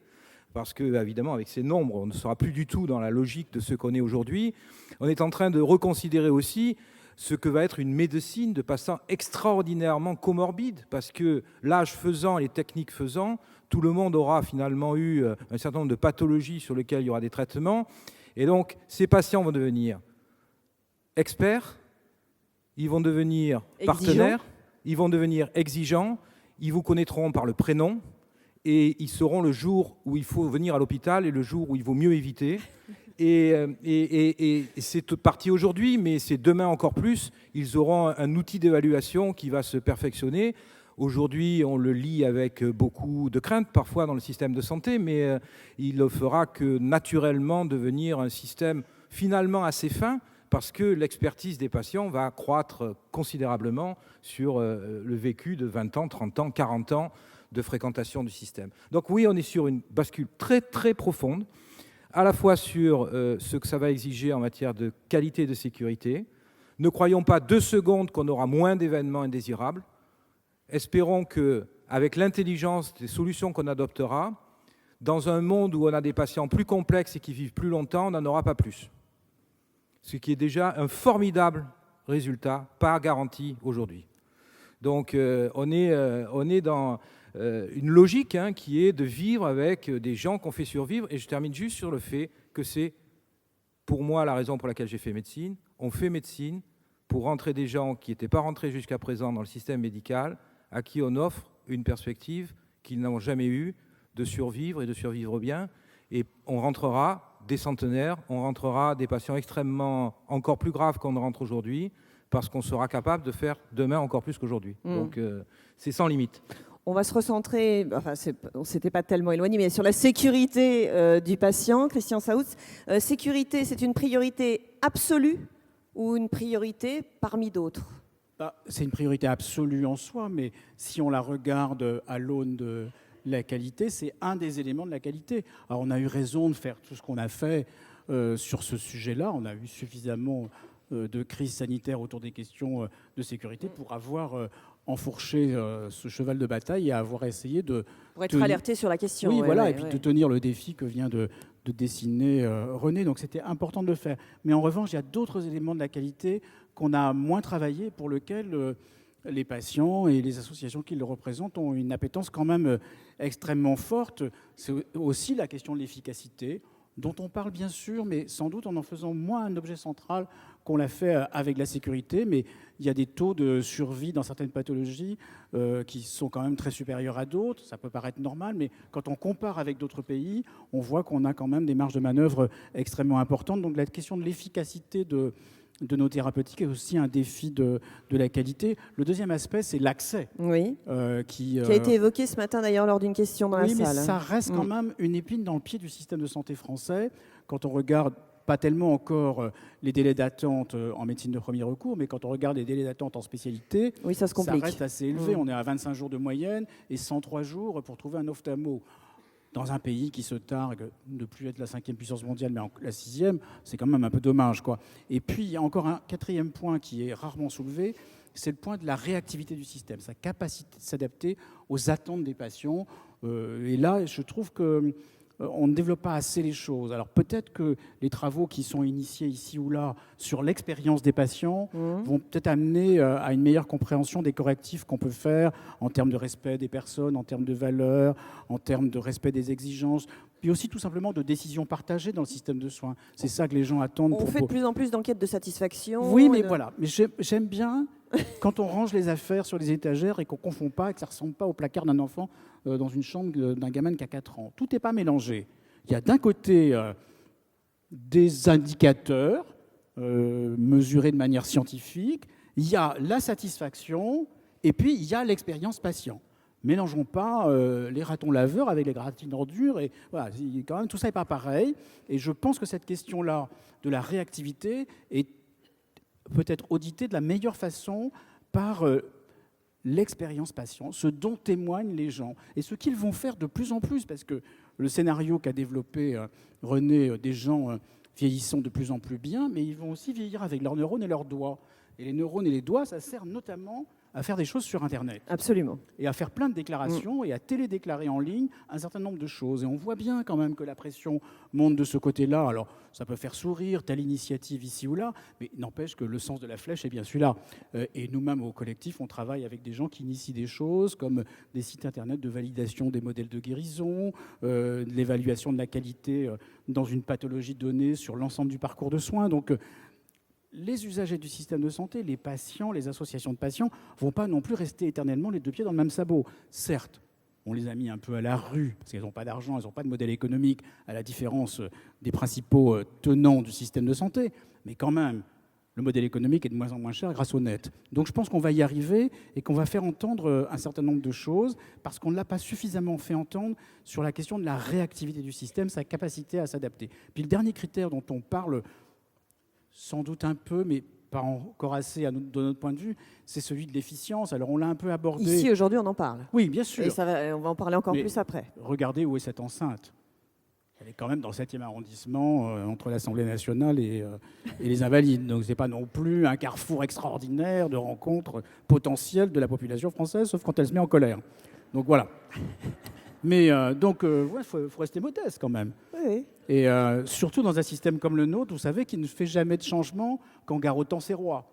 S4: parce que, évidemment, avec ces nombres, on ne sera plus du tout dans la logique de ce qu'on est aujourd'hui. On est en train de reconsidérer aussi ce que va être une médecine de patients extraordinairement comorbides, parce que l'âge faisant, les techniques faisant, tout le monde aura finalement eu un certain nombre de pathologies sur lesquelles il y aura des traitements. Et donc, ces patients vont devenir experts, ils vont devenir partenaires, ils vont devenir exigeants, ils vous connaîtront par le prénom, et ils sauront le jour où il faut venir à l'hôpital et le jour où il vaut mieux éviter. Et c'est parti aujourd'hui, mais c'est demain encore plus. Ils auront un outil d'évaluation qui va se perfectionner. Aujourd'hui, on le lit avec beaucoup de crainte, parfois dans le système de santé, mais il ne fera que naturellement devenir un système finalement assez fin, parce que l'expertise des patients va croître considérablement sur le vécu de 20 ans, 30 ans, 40 ans de fréquentation du système. Donc oui, on est sur une bascule très très profonde, à la fois sur ce que ça va exiger en matière de qualité et de sécurité. Ne croyons pas 2 secondes qu'on aura moins d'événements indésirables. Espérons qu'avec l'intelligence des solutions qu'on adoptera, dans un monde où on a des patients plus complexes et qui vivent plus longtemps, on n'en aura pas plus. Ce qui est déjà un formidable résultat, pas garanti aujourd'hui. Donc on est dans une logique qui est de vivre avec des gens qu'on fait survivre. Et je termine juste sur le fait que c'est, pour moi, la raison pour laquelle j'ai fait médecine. On fait médecine pour rentrer des gens qui n'étaient pas rentrés jusqu'à présent dans le système médical, à qui on offre une perspective qu'ils n'ont jamais eue de survivre et de survivre bien. Et on rentrera des centenaires, on rentrera des patients extrêmement encore plus graves qu'on ne rentre aujourd'hui, parce qu'on sera capable de faire demain encore plus qu'aujourd'hui. Donc c'est sans limite.
S1: On va se recentrer, enfin on ne s'était pas tellement éloigné, mais sur la sécurité du patient. Christian Sautz, sécurité, c'est une priorité absolue ou une priorité parmi d'autres ?
S5: C'est une priorité absolue en soi, mais si on la regarde à l'aune de la qualité, c'est un des éléments de la qualité. Alors on a eu raison de faire tout ce qu'on a fait sur ce sujet-là. On a eu suffisamment de crise sanitaire autour des questions de sécurité pour avoir enfourché ce cheval de bataille et avoir essayé de...
S1: Pour être alerté sur la question.
S5: Oui, voilà, et puis de tenir le défi que vient de dessiner René. Donc c'était important de le faire. Mais en revanche, il y a d'autres éléments de la qualité qu'on a moins travaillé, pour lesquels les patients et les associations qui le représentent ont une appétence quand même extrêmement forte. C'est aussi la question de l'efficacité, dont on parle bien sûr, mais sans doute en faisant moins un objet central qu'on l'a fait avec la sécurité. Mais il y a des taux de survie dans certaines pathologies qui sont quand même très supérieurs à d'autres. Ça peut paraître normal, mais quand on compare avec d'autres pays, on voit qu'on a quand même des marges de manœuvre extrêmement importantes. Donc la question de l'efficacité de nos thérapeutiques est aussi un défi de la qualité. Le deuxième aspect, c'est l'accès.
S1: Oui.
S5: Qui
S1: a été évoqué ce matin d'ailleurs lors d'une question dans la salle.
S5: Oui, mais ça reste quand même une épine dans le pied du système de santé français. Quand on regarde, pas tellement encore les délais d'attente en médecine de premier recours, mais quand on regarde les délais d'attente en spécialité,
S1: oui, ça
S5: reste assez élevé. On est à 25 jours de moyenne et 103 jours pour trouver un ophtalmo. Dans un pays qui se targue de ne plus être la 5e puissance mondiale, mais la 6e, c'est quand même un peu dommage, quoi. Et puis, il y a encore un 4e point qui est rarement soulevé, c'est le point de la réactivité du système, sa capacité de s'adapter aux attentes des patients. Et là, je trouve que on ne développe pas assez les choses. Alors peut-être que les travaux qui sont initiés ici ou là sur l'expérience des patients vont peut-être amener à une meilleure compréhension des correctifs qu'on peut faire en termes de respect des personnes, en termes de valeurs, en termes de respect des exigences, puis aussi tout simplement de décisions partagées dans le système de soins. C'est ça que les gens attendent.
S1: On fait de plus en plus d'enquêtes de satisfaction.
S5: Oui, mais voilà. Mais j'aime bien quand on range les affaires sur les étagères et qu'on ne confond pas, et que ça ne ressemble pas au placard d'un enfant dans une chambre d'un gamin qui a 4 ans. Tout n'est pas mélangé. Il y a d'un côté des indicateurs mesurés de manière scientifique, il y a la satisfaction, et puis il y a l'expérience patient. Mélangeons pas les ratons laveurs avec les gratines d'ordures. Et voilà, quand même, tout ça n'est pas pareil. Et je pense que cette question-là de la réactivité est peut-être auditée de la meilleure façon par l'expérience patient, ce dont témoignent les gens et ce qu'ils vont faire de plus en plus, parce que le scénario qu'a développé René, des gens vieillissant de plus en plus bien, mais ils vont aussi vieillir avec leurs neurones et leurs doigts. Et les neurones et les doigts, ça sert notamment à faire des choses sur Internet.
S1: Absolument.
S5: Et à faire plein de déclarations et à télédéclarer en ligne un certain nombre de choses. Et on voit bien quand même que la pression monte de ce côté-là. Alors, ça peut faire sourire, telle initiative ici ou là, mais n'empêche que le sens de la flèche est bien celui-là. Et nous-mêmes, au collectif, on travaille avec des gens qui initient des choses comme des sites Internet de validation des modèles de guérison, de l'évaluation de la qualité dans une pathologie donnée sur l'ensemble du parcours de soins. Donc, les usagers du système de santé, les patients, les associations de patients, ne vont pas non plus rester éternellement les deux pieds dans le même sabot. Certes, on les a mis un peu à la rue, parce qu'ils n'ont pas d'argent, ils n'ont pas de modèle économique, à la différence des principaux tenants du système de santé, mais quand même, le modèle économique est de moins en moins cher grâce au net. Donc je pense qu'on va y arriver et qu'on va faire entendre un certain nombre de choses, parce qu'on ne l'a pas suffisamment fait entendre sur la question de la réactivité du système, sa capacité à s'adapter. Puis le dernier critère dont on parle sans doute un peu, mais pas encore assez de notre point de vue, c'est celui de l'efficience. Alors on l'a un peu abordé.
S1: Ici, aujourd'hui, on en parle.
S5: Oui, bien sûr.
S1: Et on va en parler encore plus après.
S5: Regardez où est cette enceinte. Elle est quand même dans le 7e arrondissement, entre l'Assemblée nationale et les Invalides. Donc ce n'est pas non plus un carrefour extraordinaire de rencontres potentielles de la population française, sauf quand elle se met en colère. Donc voilà. Mais faut rester modeste quand même.
S1: Oui.
S5: Et surtout dans un système comme le nôtre, vous savez, qui ne fait jamais de changement qu'en garrottant ses rois.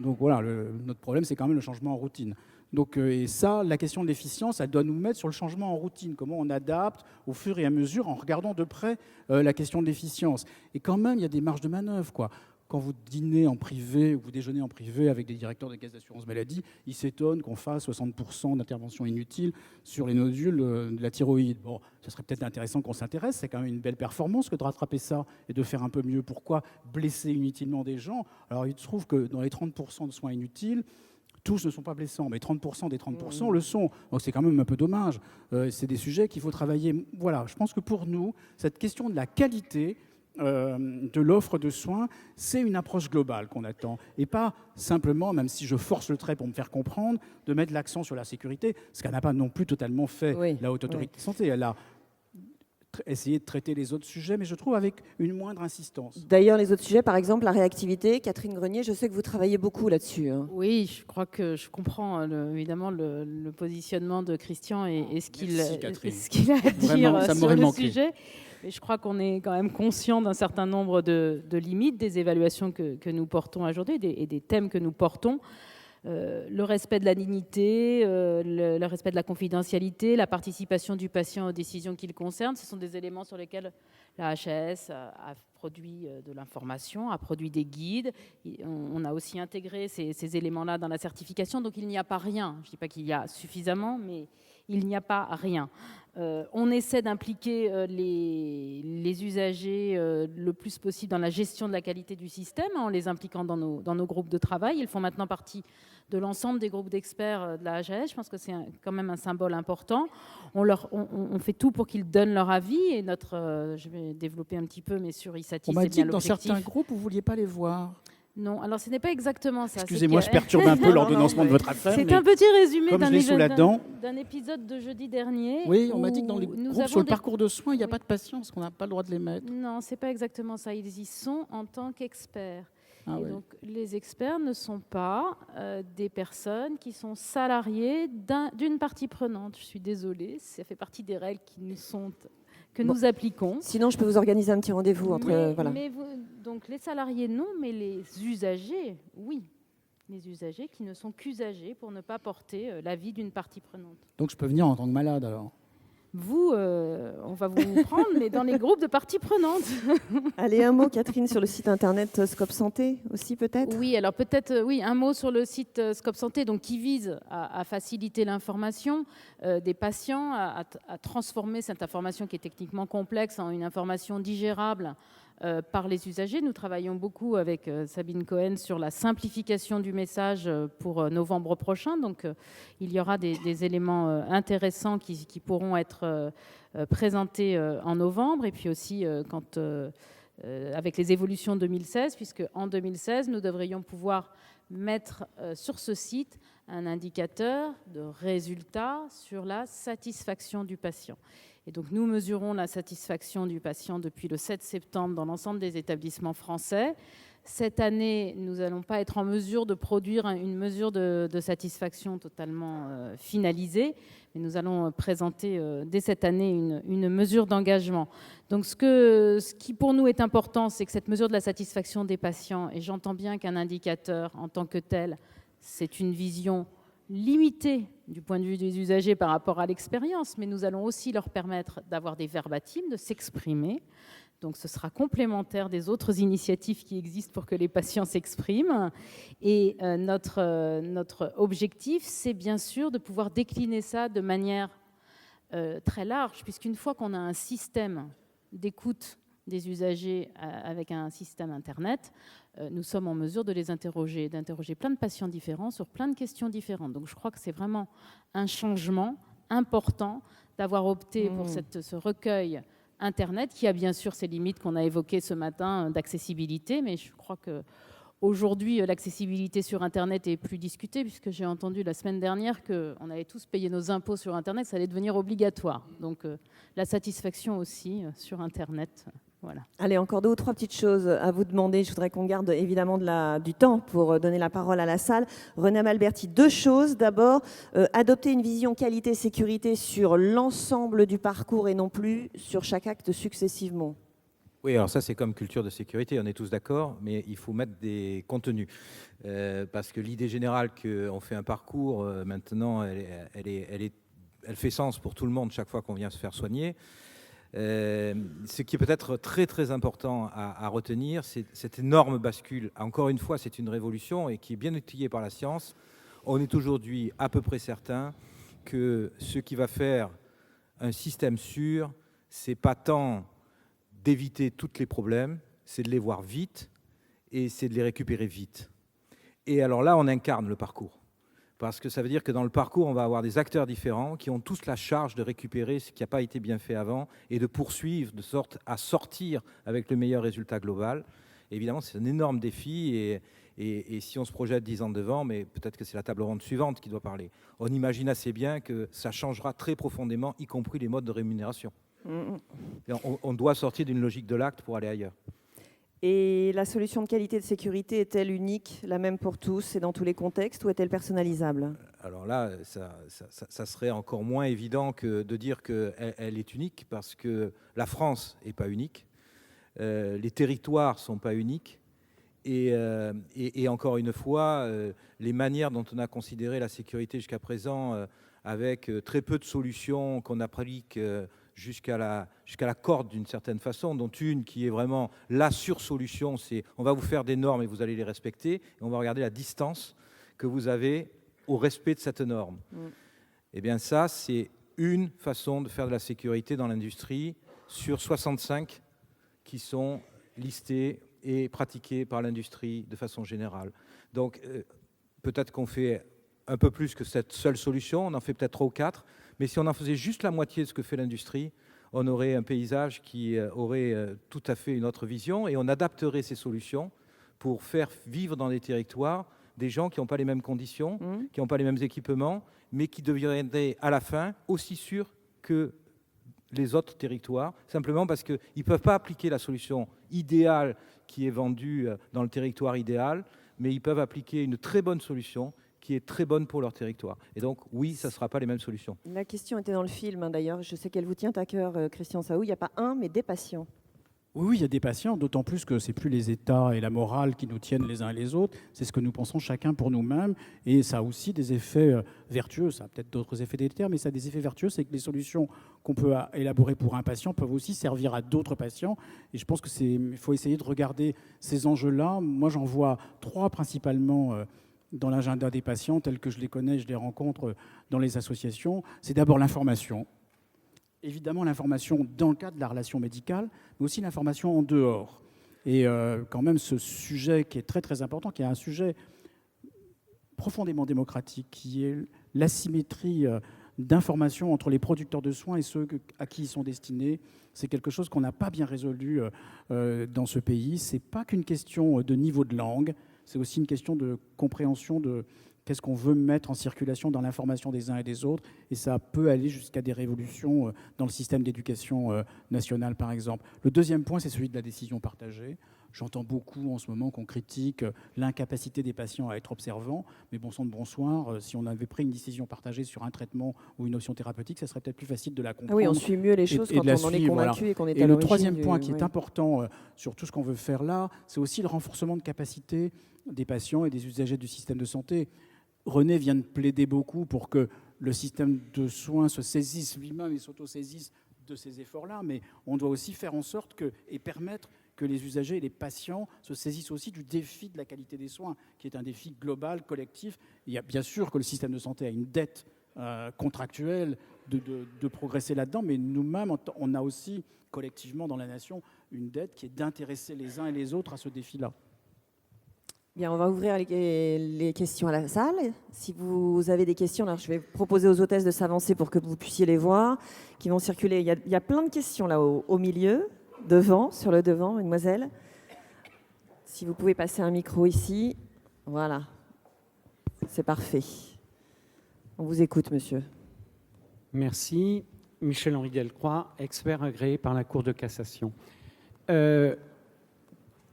S5: Donc voilà, notre problème, c'est quand même le changement en routine. Donc, et ça, la question de l'efficience, elle doit nous mettre sur le changement en routine. Comment on adapte au fur et à mesure en regardant de près la question de l'efficience. Et quand même, il y a des marges de manœuvre, quoi. Quand vous dînez en privé ou vous déjeunez en privé avec des directeurs de caisses d'assurance maladie, ils s'étonnent qu'on fasse 60% d'interventions inutiles sur les nodules de la thyroïde. Bon, ça serait peut-être intéressant qu'on s'intéresse. C'est quand même une belle performance que de rattraper ça et de faire un peu mieux. Pourquoi blesser inutilement des gens? Alors, il se trouve que dans les 30% de soins inutiles, tous ne sont pas blessants, mais 30% des 30% le sont. Donc c'est quand même un peu dommage. C'est des sujets qu'il faut travailler. Voilà, je pense que pour nous, cette question de la qualité de l'offre de soins, c'est une approche globale qu'on attend. Et pas simplement, même si je force le trait pour me faire comprendre, de mettre l'accent sur la sécurité, ce qu'elle n'a pas non plus totalement fait la Haute Autorité de Santé. Elle a essayé de traiter les autres sujets, mais je trouve avec une moindre insistance.
S1: D'ailleurs, les autres sujets, par exemple, la réactivité. Catherine Grenier, je sais que vous travaillez beaucoup là-dessus. Hein.
S3: Oui, je crois que je comprends évidemment le positionnement de Christian et ce qu'il a à dire sur le sujet. Mais je crois qu'on est quand même conscient d'un certain nombre de limites des évaluations que nous portons aujourd'hui et des thèmes que nous portons. Le respect de la dignité, le respect de la confidentialité, la participation du patient aux décisions qui le concernent, ce sont des éléments sur lesquels la HAS a produit de l'information, a produit des guides. On a aussi intégré ces éléments-là dans la certification, donc il n'y a pas rien. Je ne dis pas qu'il y a suffisamment, mais il n'y a pas rien. On essaie d'impliquer les usagers le plus possible dans la gestion de la qualité du système, en les impliquant dans nos groupes de travail. Ils font maintenant partie de l'ensemble des groupes d'experts de la HAS. Je pense que c'est quand même un symbole important. On fait tout pour qu'ils donnent leur avis. Et je vais développer un petit peu, mais sur ISATI,
S5: on m'a dit que dans certains groupes, vous ne vouliez pas les voir.
S3: Non, alors ce n'est pas exactement ça.
S5: Excusez-moi, je perturbe un peu l'ordonnancement de votre affaire.
S3: C'est un petit résumé
S5: d'un
S3: épisode de jeudi dernier.
S5: Oui, on m'a dit que dans les groupes sur le parcours de soins, il n'y a pas de patients, parce qu'on n'a pas le droit de les mettre.
S3: Non, ce n'est pas exactement ça. Ils y sont en tant qu'experts. Donc, les experts ne sont pas des personnes qui sont salariées d'une partie prenante. Je suis désolée, ça fait partie des règles qui nous sont que nous appliquons.
S1: Sinon, je peux vous organiser un petit rendez-vous entre... voilà.
S3: Donc les salariés, non, mais les usagers, oui. Les usagers qui ne sont qu'usagers pour ne pas porter l'avis d'une partie prenante.
S5: Donc je peux venir en tant que malade alors?
S3: Vous, on va vous prendre, mais dans les groupes de parties prenantes.
S1: Allez, un mot, Catherine, sur le site internet Scope Santé aussi, peut-être?
S3: Oui, alors peut-être, oui, un mot sur le site Scope Santé, donc, qui vise à faciliter l'information des patients, à transformer cette information qui est techniquement complexe en une information digérable par les usagers. Nous travaillons beaucoup avec Sabine Cohen sur la simplification du message pour novembre prochain. Donc, il y aura des éléments intéressants qui pourront être présentés en novembre. Et puis aussi, avec les évolutions 2016, puisque en 2016, nous devrions pouvoir mettre sur ce site un indicateur de résultat sur la satisfaction du patient. Et donc, nous mesurons la satisfaction du patient depuis le 7 septembre dans l'ensemble des établissements français. Cette année, nous n'allons pas être en mesure de produire une mesure de satisfaction totalement finalisée, mais nous allons présenter dès cette année une mesure d'engagement. Donc, ce qui pour nous est important, c'est que cette mesure de la satisfaction des patients, et j'entends bien qu'un indicateur en tant que tel, c'est une vision limitée du point de vue des usagers par rapport à l'expérience, mais nous allons aussi leur permettre d'avoir des verbatims, de s'exprimer. Donc ce sera complémentaire des autres initiatives qui existent pour que les patients s'expriment. Et notre objectif, c'est bien sûr de pouvoir décliner ça de manière très large, puisqu'une fois qu'on a un système d'écoute des usagers avec un système Internet, nous sommes en mesure de les interroger, d'interroger plein de patients différents sur plein de questions différentes. Donc je crois que c'est vraiment un changement important d'avoir opté pour ce recueil Internet, qui a bien sûr ses limites qu'on a évoquées ce matin d'accessibilité, mais je crois qu'aujourd'hui, l'accessibilité sur Internet est plus discutée, puisque j'ai entendu la semaine dernière qu'on allait tous payer nos impôts sur Internet, ça allait devenir obligatoire. Donc la satisfaction aussi sur Internet. Voilà.
S1: Allez, encore 2 ou 3 petites choses à vous demander. Je voudrais qu'on garde évidemment du temps pour donner la parole à la salle. René Malberti, 2 choses. D'abord, adopter une vision qualité-sécurité sur l'ensemble du parcours et non plus sur chaque acte successivement.
S4: Oui, alors ça c'est comme culture de sécurité, on est tous d'accord, mais il faut mettre des contenus. Parce que l'idée générale qu'on fait un parcours, maintenant, elle fait sens pour tout le monde chaque fois qu'on vient se faire soigner. Ce qui est peut-être très très important à retenir, c'est cette énorme bascule. Encore une fois, c'est une révolution et qui est bien étayée par la science. On est aujourd'hui à peu près certain que ce qui va faire un système sûr, c'est pas tant d'éviter tous les problèmes, c'est de les voir vite et c'est de les récupérer vite. Et alors là, on incarne le parcours. Parce que ça veut dire que dans le parcours, on va avoir des acteurs différents qui ont tous la charge de récupérer ce qui n'a pas été bien fait avant et de poursuivre de sorte à sortir avec le meilleur résultat global. Et évidemment, c'est un énorme défi et si on se projette 10 ans devant, mais peut-être que c'est la table ronde suivante qui doit parler, on imagine assez bien que ça changera très profondément, y compris les modes de rémunération. Et on doit sortir d'une logique de l'acte pour aller ailleurs.
S1: Et la solution de qualité de sécurité est-elle unique, la même pour tous et dans tous les contextes, ou est-elle personnalisable?
S4: Alors là, ça serait encore moins évident que de dire qu'elle est unique, parce que la France n'est pas unique, les territoires ne sont pas uniques, et encore une fois, les manières dont on a considéré la sécurité jusqu'à présent, avec très peu de solutions qu'on applique jusqu'à la corde d'une certaine façon, dont une qui est vraiment la sur-solution, c'est on va vous faire des normes et vous allez les respecter, et on va regarder la distance que vous avez au respect de cette norme. Eh bien ça, c'est une façon de faire de la sécurité dans l'industrie sur 65 qui sont listés et pratiqués par l'industrie de façon générale. Donc peut-être qu'on fait un peu plus que cette seule solution, on en fait peut-être 3 ou 4, mais si on en faisait juste la moitié de ce que fait l'industrie, on aurait un paysage qui aurait tout à fait une autre vision et on adapterait ces solutions pour faire vivre dans des territoires des gens qui n'ont pas les mêmes conditions, qui n'ont pas les mêmes équipements, mais qui deviendraient à la fin aussi sûrs que les autres territoires, simplement parce qu'ils ne peuvent pas appliquer la solution idéale qui est vendue dans le territoire idéal, mais ils peuvent appliquer une très bonne solution qui est très bonne pour leur territoire. Et donc, oui, ça ne sera pas les mêmes solutions.
S1: La question était dans le film, hein, d'ailleurs. Je sais qu'elle vous tient à cœur, Christian Saou. Il n'y a pas un, mais des patients.
S5: Oui, il y a des patients, d'autant plus que c'est plus les États et la morale qui nous tiennent les uns et les autres, c'est ce que nous pensons chacun pour nous-mêmes, et ça a aussi des effets vertueux, ça a peut-être d'autres effets délétères, mais ça a des effets vertueux, c'est que les solutions qu'on peut élaborer pour un patient peuvent aussi servir à d'autres patients, et je pense qu'il faut essayer de regarder ces enjeux-là. Moi, j'en vois 3 principalement dans l'agenda des patients, tels que je les connais, je les rencontre dans les associations. C'est d'abord l'information. Évidemment, l'information dans le cadre de la relation médicale, mais aussi l'information en dehors. Et quand même, ce sujet qui est très très important, qui est un sujet profondément démocratique, qui est l'asymétrie d'information entre les producteurs de soins et ceux à qui ils sont destinés, c'est quelque chose qu'on n'a pas bien résolu dans ce pays. Ce n'est pas qu'une question de niveau de langue, c'est aussi une question de compréhension de qu'est-ce qu'on veut mettre en circulation dans l'information des uns et des autres. Et ça peut aller jusqu'à des révolutions dans le système d'éducation nationale, par exemple. Le deuxième point, c'est celui de la décision partagée. J'entends beaucoup en ce moment qu'on critique l'incapacité des patients à être observants. Mais bon sang de bonsoir, si on avait pris une décision partagée sur un traitement ou une option thérapeutique, ça serait peut-être plus facile de la comprendre.
S1: Ah oui, on suit mieux les choses quand on en est convaincu et qu'on est à l'origine.
S5: Et le troisième point qui est important sur tout ce qu'on veut faire là, c'est aussi le renforcement de capacité des patients et des usagers du système de santé. René vient de plaider beaucoup pour que le système de soins se saisisse lui-même et s'autosaisisse de ces efforts-là, mais on doit aussi faire en sorte et permettre que les usagers et les patients se saisissent aussi du défi de la qualité des soins, qui est un défi global, collectif. Il y a bien sûr que le système de santé a une dette contractuelle de progresser là-dedans, mais nous-mêmes, on a aussi collectivement dans la nation une dette qui est d'intéresser les uns et les autres à ce défi-là.
S1: Bien, on va ouvrir les questions à la salle. Si vous avez des questions, alors je vais proposer aux hôtesses de s'avancer pour que vous puissiez les voir, qui vont circuler. Il y a plein de questions là au milieu, devant, sur le devant, mademoiselle. Si vous pouvez passer un micro ici. Voilà. C'est parfait. On vous écoute, monsieur.
S6: Merci. Michel-Henri Delcroix, expert agréé par la Cour de cassation.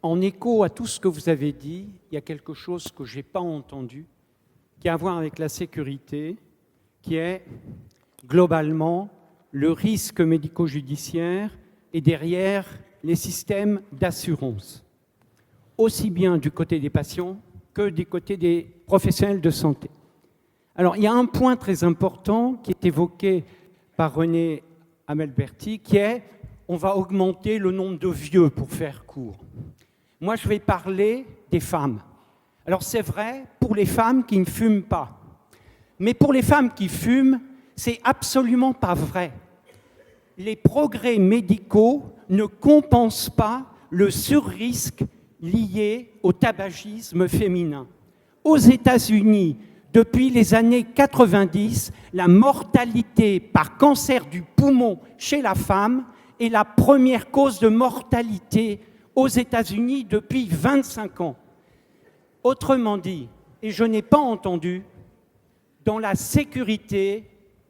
S6: En écho à tout ce que vous avez dit, il y a quelque chose que je n'ai pas entendu, qui a à voir avec la sécurité, qui est globalement le risque médico-judiciaire et derrière les systèmes d'assurance, aussi bien du côté des patients que du côté des professionnels de santé. Alors, il y a un point très important qui est évoqué par René Amelberti, qui est on va augmenter le nombre de vieux pour faire court. Moi, je vais parler des femmes. Alors, c'est vrai pour les femmes qui ne fument pas. Mais pour les femmes qui fument, c'est absolument pas vrai. Les progrès médicaux ne compensent pas le surrisque lié au tabagisme féminin. Aux États-Unis, depuis les années 90, la mortalité par cancer du poumon chez la femme est la première cause de mortalité aux États-Unis depuis 25 ans. Autrement dit, et je n'ai pas entendu, dans la sécurité,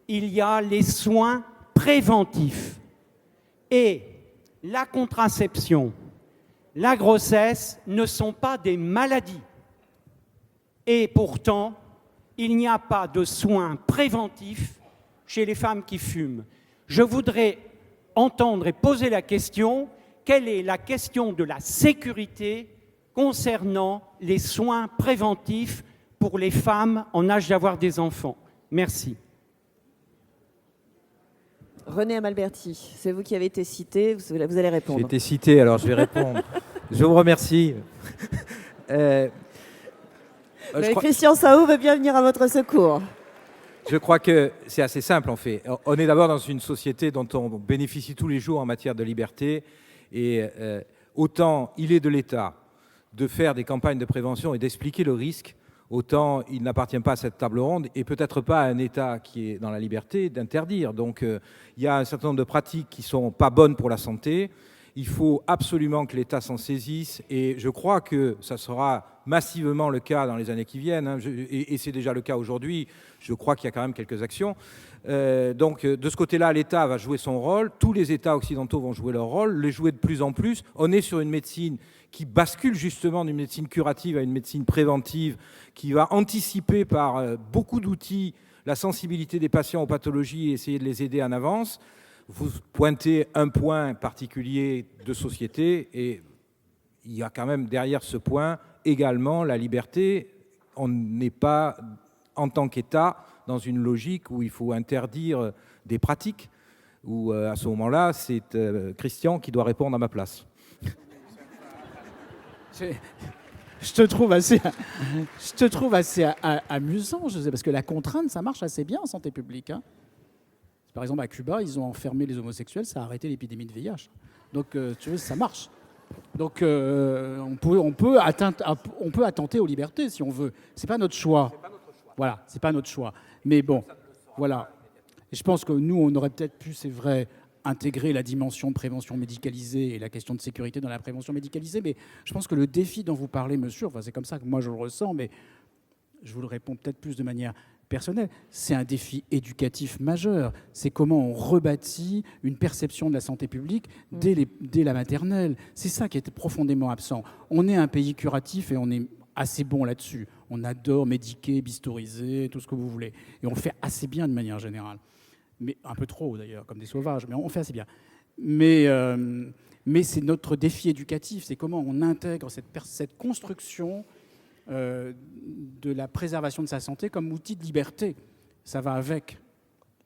S6: il y a les soins préventifs. Et la contraception, la grossesse ne sont pas des maladies. Et pourtant, il n'y a pas de soins préventifs chez les femmes qui fument. Je voudrais entendre et poser la question, quelle est la question de la sécurité concernant les soins préventifs pour les femmes en âge d'avoir des enfants? Merci.
S1: René Amalberti, c'est vous qui avez été cité, vous allez répondre.
S4: J'ai été cité, alors je vais répondre. Je vous remercie.
S1: Christian Saou veut bien venir à votre secours.
S4: Je crois que c'est assez simple en fait. On est d'abord dans une société dont on bénéficie tous les jours en matière de liberté. Et autant il est de l'État de faire des campagnes de prévention et d'expliquer le risque, autant il n'appartient pas à cette table ronde et peut-être pas à un État qui est dans la liberté d'interdire. Donc il y a un certain nombre de pratiques qui ne sont pas bonnes pour la santé Il faut absolument que l'État s'en saisisse et je crois que ça sera massivement le cas dans les années qui viennent, hein, et c'est déjà le cas aujourd'hui. Je crois qu'il y a quand même quelques actions. Donc de ce côté-là, l'État va jouer son rôle, tous les États occidentaux vont jouer leur rôle, les jouer de plus en plus. On est sur une médecine qui bascule justement d'une médecine curative à une médecine préventive, qui va anticiper par beaucoup d'outils la sensibilité des patients aux pathologies et essayer de les aider en avance. Vous pointez un point particulier de société et il y a quand même derrière ce point également la liberté. On n'est pas, en tant qu'État, dans une logique où il faut interdire des pratiques, où à ce moment-là, c'est Christian qui doit répondre à ma place.
S5: Je te trouve assez amusant, je sais, parce que la contrainte, ça marche assez bien en santé publique. Hein. Par exemple, à Cuba, ils ont enfermé les homosexuels, ça a arrêté l'épidémie de VIH. Donc, tu vois, ça marche. Donc, on peut attenter aux libertés si on veut. C'est pas notre choix. Voilà, c'est pas notre choix. Mais bon, voilà. Et je pense que nous, on aurait peut-être pu, c'est vrai, intégrer la dimension de prévention médicalisée et la question de sécurité dans la prévention médicalisée. Mais je pense que le défi dont vous parlez, monsieur, enfin, c'est comme ça que moi je le ressens, mais je vous le réponds peut-être plus de manière personnelle, c'est un défi éducatif majeur. C'est comment on rebâtit une perception de la santé publique dès la maternelle. C'est ça qui est profondément absent. On est un pays curatif et on est assez bon là-dessus. On adore médiquer, bistoriser, tout ce que vous voulez. Et on le fait assez bien de manière générale. Mais un peu trop d'ailleurs, comme des sauvages, mais on fait assez bien. Mais c'est notre défi éducatif, c'est comment on intègre cette construction de la préservation de sa santé comme outil de liberté. Ça va avec.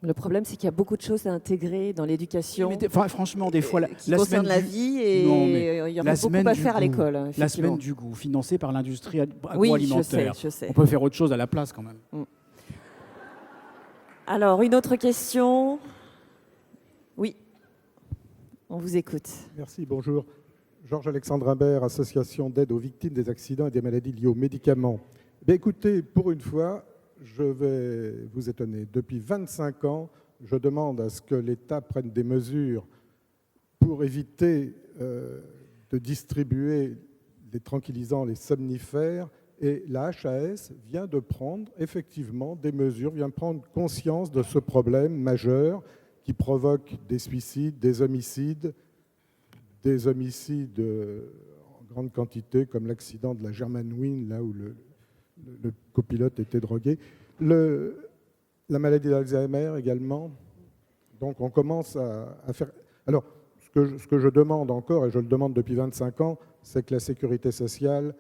S1: Le problème, c'est qu'il y a beaucoup de choses à intégrer dans l'éducation.
S5: Franchement, des fois,
S1: qui concerne la vie et il y aura beaucoup à faire à l'école.
S5: La semaine du goût, financée par l'industrie agroalimentaire.
S1: Oui, je sais.
S5: On peut faire autre chose à la place quand même.
S1: Alors, une autre question. Oui, on vous écoute.
S7: Merci, bonjour. Georges-Alexandre Imbert, Association d'aide aux victimes des accidents et des maladies liées aux médicaments. Écoutez, pour une fois, je vais vous étonner. Depuis 25 ans, je demande à ce que l'État prenne des mesures pour éviter de distribuer les tranquillisants, les somnifères. Et la HAS vient de prendre effectivement des mesures, vient prendre conscience de ce problème majeur qui provoque des suicides, des homicides en grande quantité, comme l'accident de la Germanwings, là où le copilote était drogué. La maladie d'Alzheimer également. Donc on commence à faire... Alors, ce que je demande encore, et je le demande depuis 25 ans, c'est que la sécurité sociale,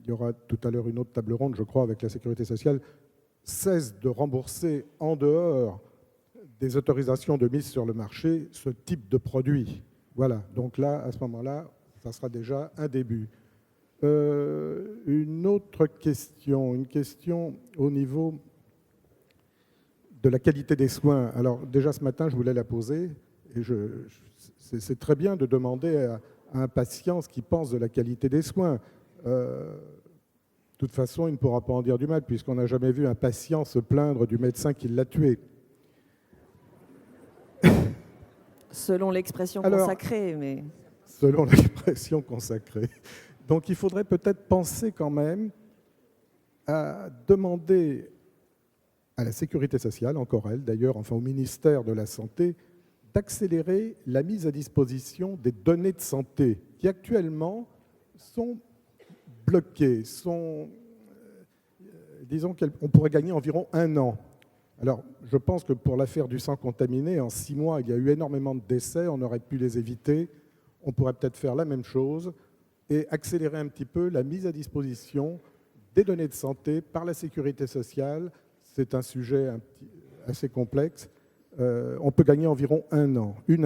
S7: il y aura tout à l'heure une autre table ronde, je crois, avec la sécurité sociale, cesse de rembourser en dehors des autorisations de mise sur le marché ce type de produit. Voilà, donc là, à ce moment-là, ça sera déjà un début. Une autre question, une question au niveau de la qualité des soins. Alors déjà ce matin, je voulais la poser, et c'est très bien de demander à un patient ce qu'il pense de la qualité des soins. De toute façon, il ne pourra pas en dire du mal, puisqu'on n'a jamais vu un patient se plaindre du médecin qui l'a tué.
S1: Selon l'expression consacrée, mais...
S7: Selon l'expression consacrée. Donc il faudrait peut-être penser quand même à demander à la sécurité sociale, encore elle d'ailleurs, enfin au ministère de la Santé, d'accélérer la mise à disposition des données de santé qui actuellement sont bloquées, disons qu'on pourrait gagner environ 1 an. Alors, je pense que pour l'affaire du sang contaminé, en 6 mois, il y a eu énormément de décès, on aurait pu les éviter. On pourrait peut-être faire la même chose et accélérer un petit peu la mise à disposition des données de santé par la sécurité sociale. C'est un sujet assez complexe. On peut gagner environ 1 an, une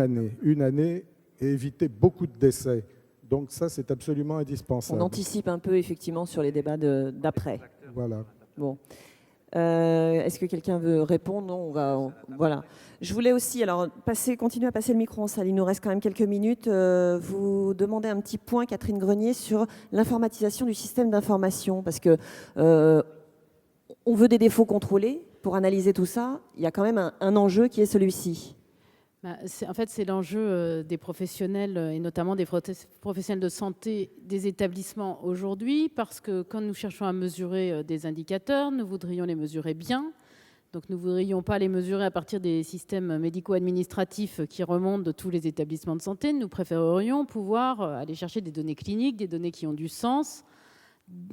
S7: année et éviter beaucoup de décès. Donc ça, c'est absolument indispensable.
S1: On anticipe un peu, effectivement, sur les débats d'après.
S7: Voilà.
S1: Bon. Est-ce que quelqu'un veut répondre? Non, voilà. Je voulais aussi, alors, continuer à passer le micro en salle. Il nous reste quand même quelques minutes. Vous demandez un petit point, Catherine Grenier, sur l'informatisation du système d'information, parce que on veut des défauts contrôlés. Pour analyser tout ça, il y a quand même un enjeu qui est celui-ci.
S3: En fait, c'est l'enjeu des professionnels, et notamment des professionnels de santé des établissements aujourd'hui, parce que quand nous cherchons à mesurer des indicateurs, nous voudrions les mesurer bien. Donc nous ne voudrions pas les mesurer à partir des systèmes médico-administratifs qui remontent de tous les établissements de santé. Nous préférerions pouvoir aller chercher des données cliniques, des données qui ont du sens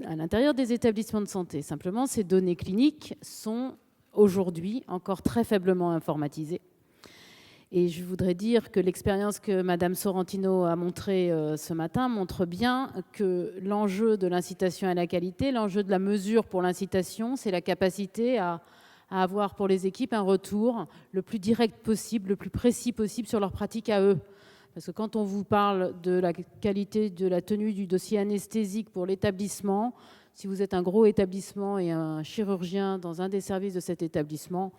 S3: à l'intérieur des établissements de santé. Simplement, ces données cliniques sont aujourd'hui encore très faiblement informatisées. Et je voudrais dire que l'expérience que Madame Sorrentino a montrée ce matin montre bien que l'enjeu de l'incitation à la qualité, l'enjeu de la mesure pour l'incitation, c'est la capacité à avoir pour les équipes un retour le plus direct possible, le plus précis possible sur leur pratique à eux. Parce que quand on vous parle de la qualité de la tenue du dossier anesthésique pour l'établissement, si vous êtes un gros établissement et un chirurgien dans un des services de cet établissement,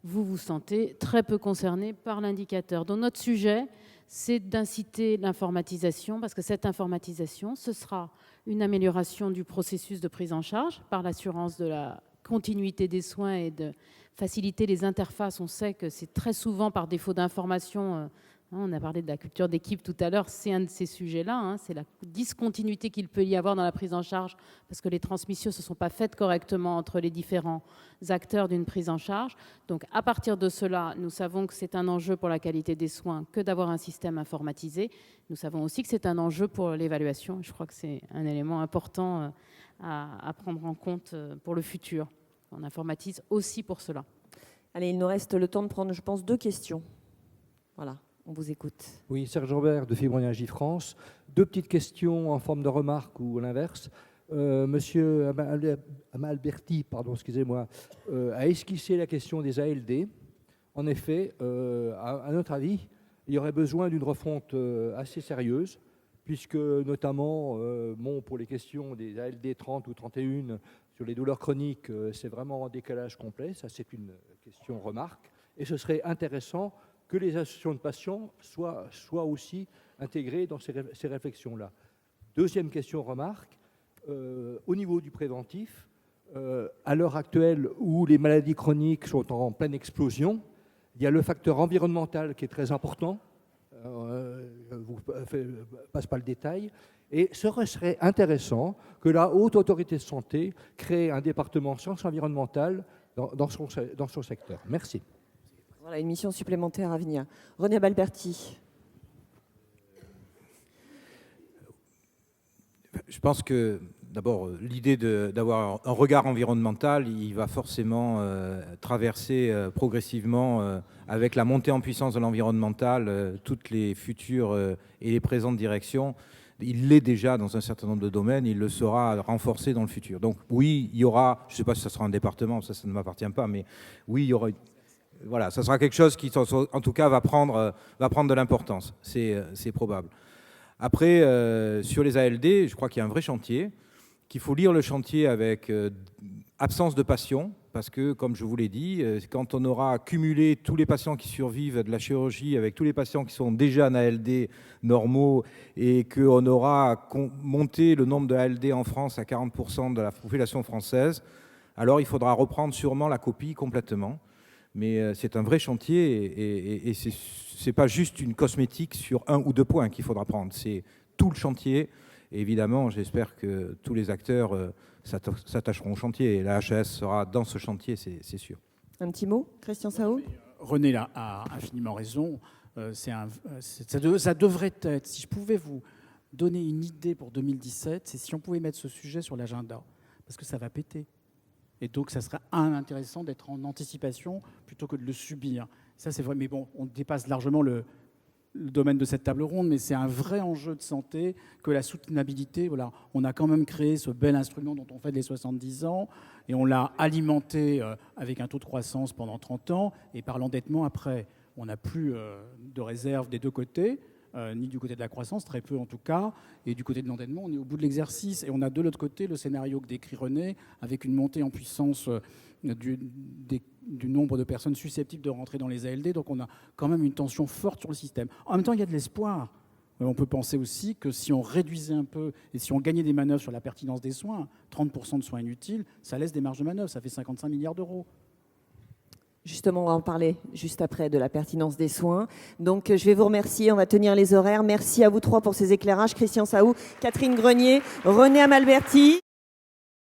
S3: vous vous sentez très peu concerné par l'indicateur. Donc notre sujet, c'est d'inciter l'informatisation, parce que cette informatisation, ce sera une amélioration du processus de prise en charge par l'assurance de la continuité des soins et de faciliter les interfaces. On sait que c'est très souvent par défaut d'information. On a parlé de la culture d'équipe tout à l'heure, c'est un de ces sujets-là. C'est la discontinuité qu'il peut y avoir dans la prise en charge parce que les transmissions ne se sont pas faites correctement entre les différents acteurs d'une prise en charge. Donc à partir de cela, nous savons que c'est un enjeu pour la qualité des soins que d'avoir un système informatisé. Nous savons aussi que c'est un enjeu pour l'évaluation. Je crois que c'est un élément important à prendre en compte pour le futur. On informatise aussi pour cela.
S1: Allez, il nous reste le temps de prendre, je pense, 2 questions. Voilà, on vous écoute.
S8: Oui, Serge Robert de Fibre Énergie France. 2 petites questions en forme de remarque ou l'inverse. Monsieur Amalberti, excusez-moi, a esquissé la question des ALD. En effet, à notre avis, il y aurait besoin d'une refonte assez sérieuse, puisque notamment, pour les questions des ALD 30 ou 31, sur les douleurs chroniques, c'est vraiment en décalage complet. Ça, c'est une question remarque. Et ce serait intéressant que les associations de patients soient aussi intégrées dans ces réflexions-là. Deuxième question remarque, au niveau du préventif, à l'heure actuelle où les maladies chroniques sont en pleine explosion, il y a le facteur environnemental qui est très important. Je ne vous passe pas le détail. Et ce serait intéressant que la Haute Autorité de Santé crée un département sciences environnementales dans son secteur. Merci.
S1: Voilà, une mission supplémentaire à venir. René Balberti.
S4: Je pense que, d'abord, l'idée d'avoir un regard environnemental, il va forcément traverser progressivement, avec la montée en puissance de l'environnemental, toutes les futures et les présentes directions. Il l'est déjà dans un certain nombre de domaines, il le sera renforcé dans le futur. Donc oui, il y aura, je ne sais pas si ça sera un département, ça ne m'appartient pas, mais oui, il y aura... Voilà, ça sera quelque chose qui, en tout cas, va prendre de l'importance. C'est probable. Après, sur les ALD, je crois qu'il y a un vrai chantier, qu'il faut lire le chantier avec absence de passion, parce que, comme je vous l'ai dit, quand on aura cumulé tous les patients qui survivent de la chirurgie avec tous les patients qui sont déjà en ALD normaux et qu'on aura monté le nombre de ALD en France à 40% de la population française, alors il faudra reprendre sûrement la copie complètement. Mais c'est un vrai chantier et ce n'est pas juste une cosmétique sur 1 ou 2 points qu'il faudra prendre. C'est tout le chantier. Et évidemment, j'espère que tous les acteurs s'attacheront au chantier. Et la HAS sera dans ce chantier, c'est sûr.
S1: Un petit mot, Christian Sao?
S5: René a infiniment raison. Ça devrait être, si je pouvais vous donner une idée pour 2017, c'est si on pouvait mettre ce sujet sur l'agenda. Parce que ça va péter. Et donc, ça serait intéressant d'être en anticipation plutôt que de le subir. Ça, c'est vrai. Mais bon, on dépasse largement le domaine de cette table ronde, mais c'est un vrai enjeu de santé que la soutenabilité. Voilà, on a quand même créé ce bel instrument dont on fait les 70 ans et on l'a alimenté avec un taux de croissance pendant 30 ans. Et par l'endettement, après, on n'a plus de réserve des 2 côtés. Ni du côté de la croissance, très peu en tout cas, et du côté de l'endettement, on est au bout de l'exercice. Et on a de l'autre côté le scénario que décrit René, avec une montée en puissance du nombre de personnes susceptibles de rentrer dans les ALD. Donc on a quand même une tension forte sur le système. En même temps, il y a de l'espoir. On peut penser aussi que si on réduisait un peu et si on gagnait des manœuvres sur la pertinence des soins, 30% de soins inutiles, ça laisse des marges de manœuvre, ça fait 55 milliards d'euros.
S1: Justement, on va en parler juste après de la pertinence des soins. Donc, je vais vous remercier. On va tenir les horaires. Merci à vous trois pour ces éclairages. Christian Saou, Catherine Grenier, René Amalberti.